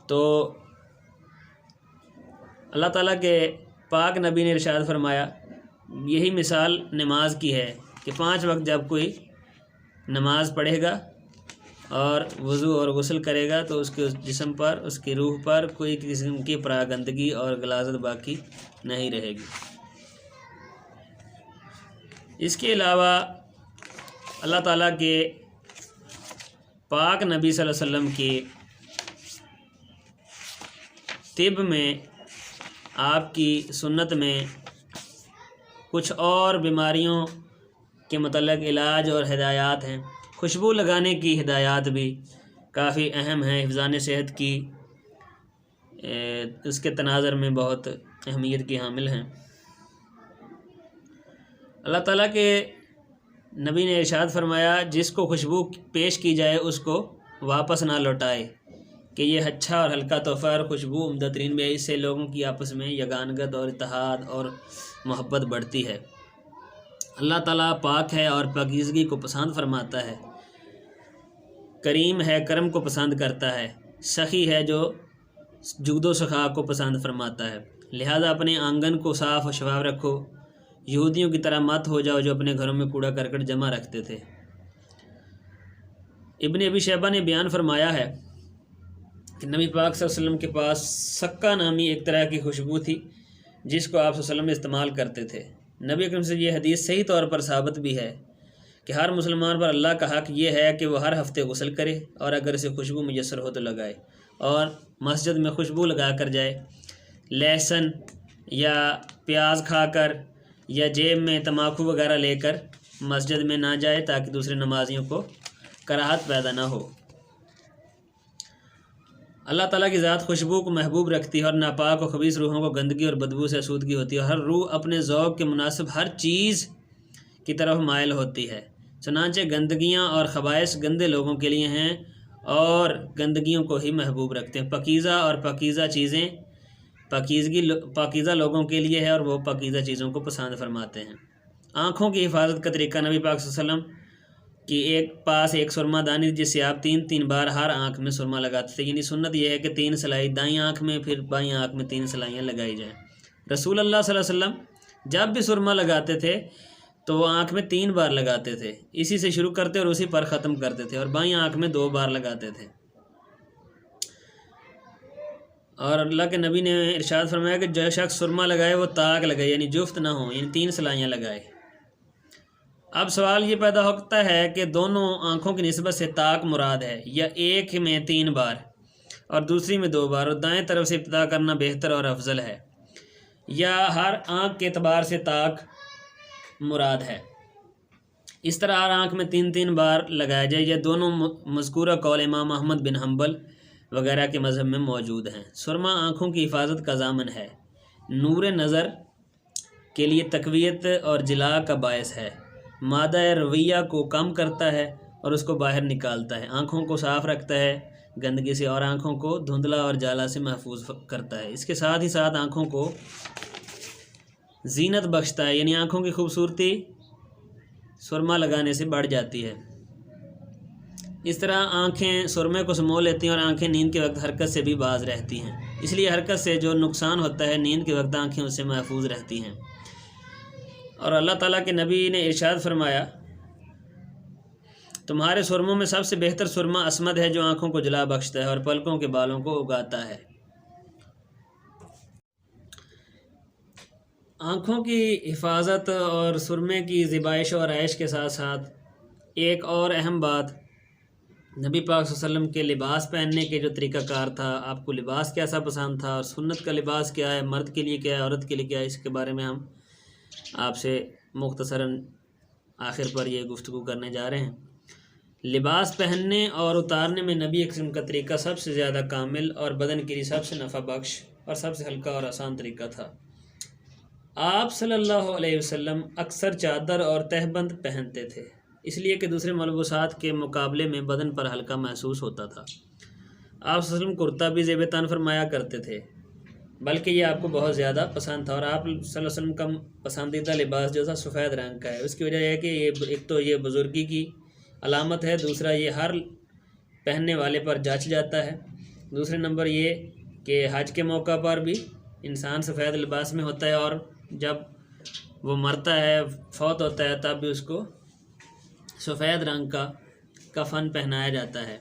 تو اللہ تعالیٰ کے پاک نبی نے ارشاد فرمایا، یہی مثال نماز کی ہے کہ 5 وقت جب کوئی نماز پڑھے گا اور وضو اور غسل کرے گا تو اس کے جسم پر، اس کی روح پر کوئی قسم کی پراگندگی اور غلاظت باقی نہیں رہے گی۔ اس کے علاوہ اللہ تعالیٰ کے پاک نبی صلی اللہ علیہ وسلم کی طب میں، آپ کی سنت میں کچھ اور بیماریوں کے متعلق علاج اور ہدایات ہیں۔ خوشبو لگانے کی ہدایات بھی کافی اہم ہیں، حفظان صحت کی اس کے تناظر میں بہت اہمیت کی حامل ہیں۔ اللہ تعالیٰ کے نبی نے ارشاد فرمایا، جس کو خوشبو پیش کی جائے اس کو واپس نہ لوٹائے، کہ یہ اچھا اور ہلکا تحفہ اور خوشبو عمدہ ترین بھی ہے، اس سے لوگوں کی آپس میں یگانگت اور اتحاد اور محبت بڑھتی ہے۔ اللہ تعالیٰ پاک ہے اور پاکیزگی کو پسند فرماتا ہے، کریم ہے، کرم کو پسند کرتا ہے، سخی ہے جو جود و سخا کو پسند فرماتا ہے۔ لہذا اپنے آنگن کو صاف و شفاف رکھو، یہودیوں کی طرح مت ہو جاؤ جو اپنے گھروں میں کوڑا کرکٹ جمع رکھتے تھے۔ ابن ابی شیبہ نے بیان فرمایا ہے کہ نبی پاک صلی اللہ علیہ وسلم کے پاس سکہ نامی ایک طرح کی خوشبو تھی جس کو آپ صلی اللہ علیہ وسلم استعمال کرتے تھے۔ نبی اکرم سے یہ حدیث صحیح طور پر ثابت بھی ہے کہ ہر مسلمان پر اللہ کا حق یہ ہے کہ وہ ہر ہفتے غسل کرے اور اگر اسے خوشبو میسر ہو تو لگائے، اور مسجد میں خوشبو لگا کر جائے۔ لہسن یا پیاز کھا کر یا جیب میں تمباکو وغیرہ لے کر مسجد میں نہ جائے تاکہ دوسرے نمازیوں کو کراہت پیدا نہ ہو۔ اللہ تعالیٰ کی ذات خوشبو کو محبوب رکھتی ہے اور ناپاک و خبیث روحوں کو گندگی اور بدبو سے آسودگی ہوتی ہے، اور ہر روح اپنے ذوق کے مناسب ہر چیز کی طرف مائل ہوتی ہے۔ چنانچہ گندگیاں اور خبائث گندے لوگوں کے لیے ہیں اور گندگیوں کو ہی محبوب رکھتے ہیں۔ پاکیزہ اور پاکیزہ چیزیں پاکیزہ لوگوں کے لیے ہے اور وہ پاکیزہ چیزوں کو پسند فرماتے ہیں۔ آنکھوں کی حفاظت کا طریقہ، نبی پاک صلی اللہ علیہ وسلم کی پاس ایک سرما دانی جس سے آپ 3 بار ہر آنکھ میں سرما لگاتے تھے، یعنی سنت یہ ہے کہ 3 سلائی دائیں آنکھ میں، پھر بائیں آنکھ میں 3 سلائیاں لگائی جائیں۔ رسول اللہ صلی اللہ علیہ وسلم جب بھی سرما لگاتے تھے تو وہ آنکھ میں 3 بار لگاتے تھے، اسی سے شروع کرتے اور اسی پر ختم کرتے تھے، اور بائیں آنکھ میں 2 بار لگاتے تھے۔ اور اللہ کے نبی نے ارشاد فرمایا کہ جو شخص سرما لگائے وہ طاق لگائے، یعنی جفت نہ ہو، یعنی 3 سلائیاں لگائے۔ اب سوال یہ پیدا ہوتا ہے کہ دونوں آنکھوں کی نسبت سے طاق مراد ہے یا ایک میں 3 بار اور دوسری میں 2 بار، اور دائیں طرف سے ابتدا کرنا بہتر اور افضل ہے، یا ہر آنکھ کے اعتبار سے طاق مراد ہے؟ اس طرح ہر آنکھ میں 3 بار لگایا جائے، یہ دونوں مذکورہ قول امام احمد بن حنبل وغیرہ کے مذہب میں موجود ہیں۔ سرما آنکھوں کی حفاظت کا ضامن ہے، نور نظر کے لیے تقویت اور جلا کا باعث ہے، مادہ رویہ کو کم کرتا ہے اور اس کو باہر نکالتا ہے، آنکھوں کو صاف رکھتا ہے گندگی سے اور آنکھوں کو دھندلا اور جالا سے محفوظ کرتا ہے۔ اس کے ساتھ ہی ساتھ آنکھوں کو زینت بخشتا ہے، یعنی آنکھوں کی خوبصورتی سرما لگانے سے بڑھ جاتی ہے۔ اس طرح آنکھیں سرمے کو سمو لیتی ہیں اور آنکھیں نیند کے وقت حرکت سے بھی باز رہتی ہیں، اس لیے حرکت سے جو نقصان ہوتا ہے نیند کے وقت آنکھیں اس سے محفوظ رہتی ہیں۔ اور اللہ تعالیٰ کے نبی نے ارشاد فرمایا، تمہارے سرموں میں سب سے بہتر سرما اسمد ہے جو آنکھوں کو جلا بخشتا ہے اور پلکوں کے بالوں کو اگاتا ہے۔ آنکھوں کی حفاظت اور سرمے کی ذبائش اور عائش کے ساتھ ساتھ ایک اور اہم بات، نبی پاک صلی اللہ علیہ وسلم کے لباس پہننے کے جو طریقہ کار تھا، آپ کو لباس کیسا پسند تھا اور سنت کا لباس کیا ہے، مرد کے لیے کیا ہے، عورت کے لیے کیا ہے، اس کے بارے میں ہم آپ سے مختصراً آخر پر یہ گفتگو کرنے جا رہے ہیں۔ لباس پہننے اور اتارنے میں نبی اکرم کا طریقہ سب سے زیادہ کامل اور بدن کے لیے سب سے نفع بخش اور سب سے ہلکا اور آسان طریقہ تھا۔ آپ صلی اللہ علیہ وسلم اکثر چادر اور تہبند پہنتے تھے، اس لیے کہ دوسرے ملبوسات کے مقابلے میں بدن پر ہلکا محسوس ہوتا تھا۔ آپ صلی اللہ علیہ وسلم کرتا بھی زیب تن فرمایا کرتے تھے، بلکہ یہ آپ کو بہت زیادہ پسند تھا، اور آپ صلی اللہ علیہ وسلم کا پسندیدہ لباس جو تھا سفید رنگ کا ہے۔ اس کی وجہ یہ ہے کہ ایک تو یہ بزرگی کی علامت ہے، دوسرا یہ ہر پہننے والے پر جچ جاتا ہے، دوسرے نمبر یہ کہ حج کے موقع پر بھی انسان سفید لباس میں ہوتا ہے، اور جب وہ مرتا ہے، فوت ہوتا ہے، تب بھی اس کو سفید رنگ کا کفن پہنایا جاتا ہے۔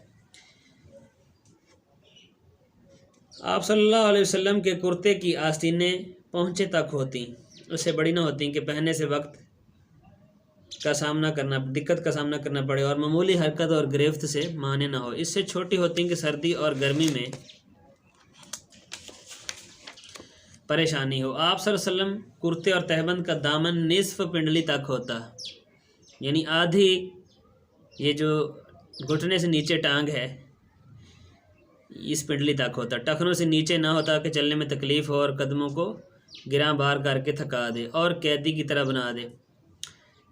آپ صلی اللہ علیہ وسلم کے کرتے کی آستینیں پہنچے تک ہوتی، اس سے بڑی نہ ہوتی کہ پہننے سے دقت کا سامنا کرنا پڑے اور معمولی حرکت اور گرفت سے مانے نہ ہو، اس سے چھوٹی ہوتی کہ سردی اور گرمی میں پریشانی ہو۔ آپ صلی اللہ علیہ وسلم کرتے اور تہبند کا دامن نصف پنڈلی تک ہوتا، یعنی آدھی، یہ جو گھٹنے سے نیچے ٹانگ ہے اس پنڈلی تک ہوتا، ٹخنوں سے نیچے نہ ہوتا کہ چلنے میں تکلیف ہو اور قدموں کو گراں بار کر کے تھکا دے اور قیدی کی طرح بنا دے۔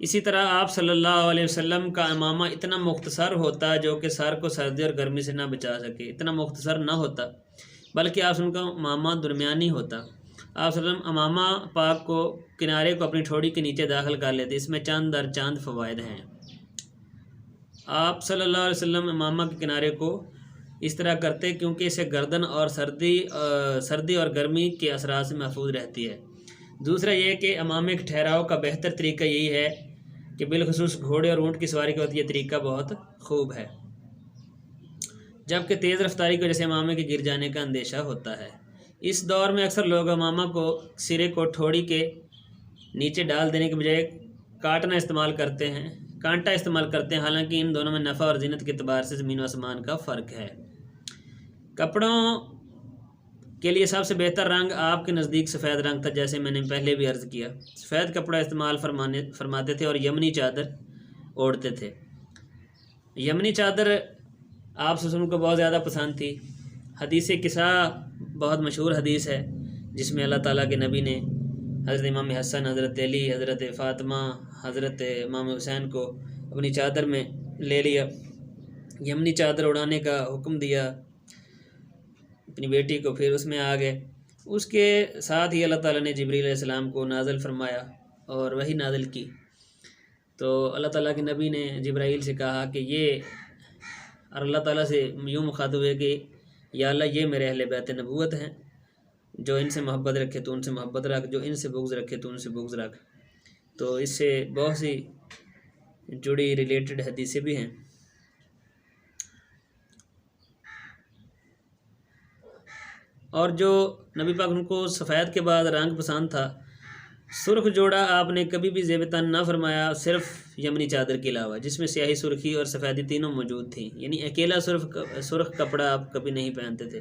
اسی طرح آپ صلی اللہ علیہ وسلم کا امامہ اتنا مختصر ہوتا جو کہ سر کو سردی اور گرمی سے نہ بچا سکے، اتنا مختصر نہ ہوتا، بلکہ آپ ان کا امامہ درمیانی ہوتا۔ آپ صلی اللہ علیہ وسلم امامہ پاک کو کنارے کو اپنی ٹھوڑی کے نیچے داخل کر لیتے، اس میں چند در چند فوائد ہیں۔ آپ صلی اللہ علیہ وسلم امامہ کے کنارے کو اس طرح کرتے کیونکہ اسے گردن اور سردی اور گرمی کے اثرات سے محفوظ رہتی ہے۔ دوسرا یہ کہ امامے کے ٹھہراؤ کا بہتر طریقہ یہی ہے کہ بالخصوص گھوڑے اور اونٹ کی سواری کے وقت یہ طریقہ بہت خوب ہے، جبکہ تیز رفتاری کی وجہ سے امامے کے گر جانے کا اندیشہ ہوتا ہے۔ اس دور میں اکثر لوگ امامہ کو سرے کو ٹھوڑی کے نیچے ڈال دینے کے بجائے کانٹا استعمال کرتے ہیں، حالانکہ ان دونوں میں نفع اور زینت کے اعتبار سے زمین و آسمان کا فرق ہے۔ کپڑوں کے لیے سب سے بہتر رنگ آپ کے نزدیک سفید رنگ تھا، جیسے میں نے پہلے بھی عرض کیا۔ سفید کپڑا استعمال فرماتے تھے اور یمنی چادر اوڑھتے تھے۔ یمنی چادر آپ صلی اللہ علیہ وسلم کو بہت زیادہ پسند تھی۔ حدیث قصہ بہت مشہور حدیث ہے جس میں اللہ تعالیٰ کے نبی نے حضرت امام حسن، حضرت علی، حضرت فاطمہ، حضرت امام حسین کو اپنی چادر میں لے لیا، یمنی چادر اڑانے کا حکم دیا اپنی بیٹی کو، پھر اس میں آ گئے۔ اس کے ساتھ ہی اللہ تعالیٰ نے جبریل علیہ السلام کو نازل فرمایا اور وہی نازل کی، تو اللہ تعالیٰ کے نبی نے جبرائیل سے کہا کہ اور اللہ تعالیٰ سے یوں مخاطب ہوئے کہ یا اللہ یہ میرے اہل بیت نبوت ہیں، جو ان سے محبت رکھے تو ان سے محبت رکھ، جو ان سے بغض رکھے تو ان سے بغض رکھ۔ تو اس سے بہت سی جڑی ریلیٹڈ حدیثیں بھی ہیں۔ اور جو نبی پاک ان کو سفید کے بعد رنگ پسند تھا، سرخ جوڑا آپ نے کبھی بھی زیب تن نہ فرمایا، صرف یمنی چادر کے علاوہ، جس میں سیاہی، سرخی اور سفیدی تینوں موجود تھیں، یعنی اکیلا سرخ کپڑا آپ کبھی نہیں پہنتے تھے۔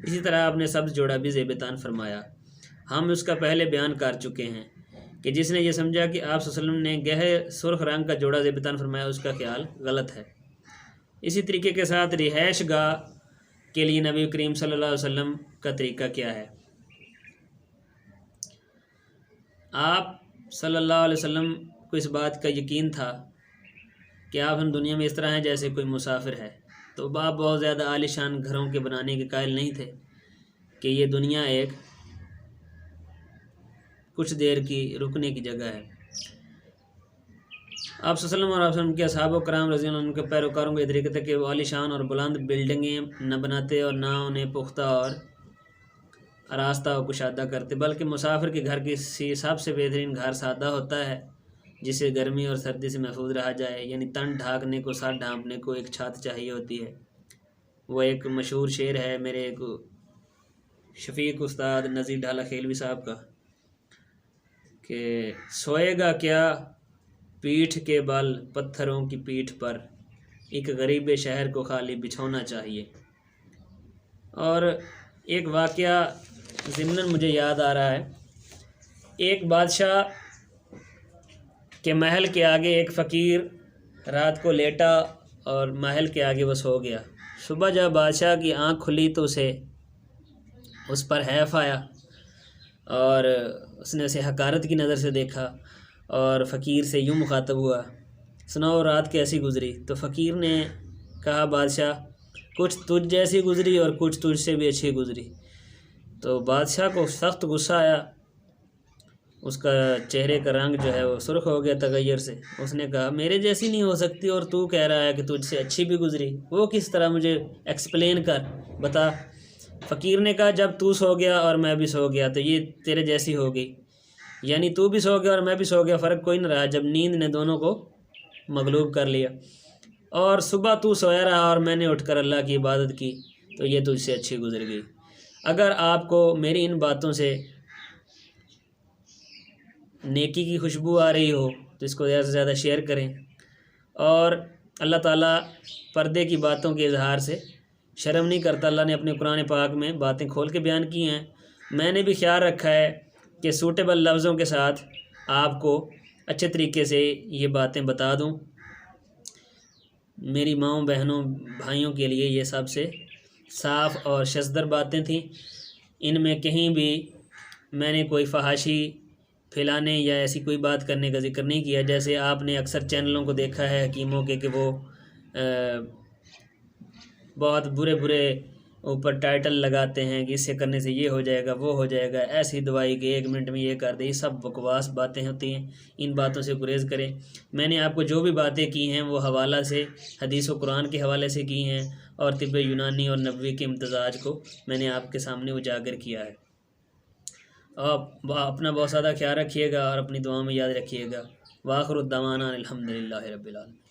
اسی طرح آپ نے سبز جوڑا بھی زیب تن فرمایا۔ ہم اس کا پہلے بیان کر چکے ہیں کہ جس نے یہ سمجھا کہ آپ صلی اللہ علیہ وسلم نے گہرے سرخ رنگ کا جوڑا زیب تن فرمایا، اس کا خیال غلط ہے۔ اسی طریقے کے ساتھ رہائش گاہ کے لیے نبی کریم صلی اللہ علیہ وسلم کا طریقہ کیا ہے؟ آپ صلی اللہ علیہ وسلم کو اس بات کا یقین تھا کہ آپ ہم دنیا میں اس طرح ہیں جیسے کوئی مسافر ہے، تو آپ بہت زیادہ عالی شان گھروں کے بنانے کے قائل نہیں تھے کہ یہ دنیا ایک کچھ دیر کی رکنے کی جگہ ہے۔ آپ صلی اللہ علیہ وسلم اور آپ وسلم کے اصحاب و کرام رضی اللہ عنہ کے پیروکاروں کو یہ طریقہ تھا کہ وہ عالی شان اور بلند بلڈنگیں نہ بناتے اور نہ انہیں پختہ اور آراستہ و کشادہ کرتے، بلکہ مسافر کے گھر کی سب سے بہترین گھر سادہ ہوتا ہے جسے گرمی اور سردی سے محفوظ رہا جائے، یعنی تن ڈھانکنے کو، سر ڈھانپنے کو ایک چھت چاہیے ہوتی ہے۔ وہ ایک مشہور شعر ہے میرے ایک شفیق استاد نذیر ڈھالا کھیلوی صاحب کا کہ سوئے گا کیا پیٹھ کے بل پتھروں کی پیٹھ پر، ایک غریب شہر کو خالی بچھونا چاہیے۔ اور ایک واقعہ ضمناً مجھے یاد آ رہا ہے، ایک بادشاہ کے محل کے آگے ایک فقیر رات کو لیٹا اور محل کے آگے وہ سو گیا۔ صبح جب بادشاہ کی آنکھ کھلی تو اس پر حیف آیا اور اس نے اسے حقارت کی نظر سے دیکھا اور فقیر سے یوں مخاطب ہوا، سناؤ رات کیسی گزری؟ تو فقیر نے کہا بادشاہ کچھ تجھ جیسی گزری اور کچھ تجھ سے بھی اچھی گزری۔ تو بادشاہ کو سخت غصہ آیا، اس کا چہرے کا رنگ جو ہے وہ سرخ ہو گیا تغیر سے۔ اس نے کہا میرے جیسی نہیں ہو سکتی اور تو کہہ رہا ہے کہ تجھ سے اچھی بھی گزری، وہ کس طرح مجھے ایکسپلین کر بتا۔ فقیر نے کہا جب تو سو گیا اور میں بھی سو گیا تو یہ تیرے جیسی ہو گئی، یعنی تو بھی سو گیا اور میں بھی سو گیا، فرق کوئی نہ رہا جب نیند نے دونوں کو مغلوب کر لیا۔ اور صبح تو سویا رہا اور میں نے اٹھ کر اللہ کی عبادت کی تو یہ تجھ سے اچھی گزر گئی۔ اگر آپ کو میری ان باتوں سے نیکی کی خوشبو آ رہی ہو تو اس کو زیادہ سے زیادہ شیئر کریں، اور اللہ تعالیٰ پردے کی باتوں کے اظہار سے شرم نہیں کرتا۔ اللہ نے اپنے قرآن پاک میں باتیں کھول کے بیان کی ہیں۔ میں نے بھی خیال رکھا ہے کہ سوٹیبل لفظوں کے ساتھ آپ کو اچھے طریقے سے یہ باتیں بتا دوں۔ میری ماؤں بہنوں بھائیوں کے لیے یہ سب سے صاف اور شذدر باتیں تھیں، ان میں کہیں بھی میں نے کوئی فحاشی پھیلانے یا ایسی کوئی بات کرنے کا ذکر نہیں کیا۔ جیسے آپ نے اکثر چینلوں کو دیکھا ہے حکیموں کے کہ وہ بہت برے برے اوپر ٹائٹل لگاتے ہیں کہ اس سے کرنے سے یہ ہو جائے گا وہ ہو جائے گا، ایسی دوائی کہ 1 منٹ میں یہ کر دے، یہ سب بکواس باتیں ہوتی ہیں، ان باتوں سے گریز کریں۔ میں نے آپ کو جو بھی باتیں کی ہیں وہ حوالہ سے حدیث و قرآن کے حوالے سے کی ہیں، اور طب یونانی اور نبوی کے امتزاج کو میں نے آپ کے سامنے اجاگر کیا ہے۔ آپ اپنا بہت زیادہ خیال رکھیے گا اور اپنی دعاؤں میں یاد رکھیے گا۔ وآخر الدعوانا الحمدللہ رب العالمین۔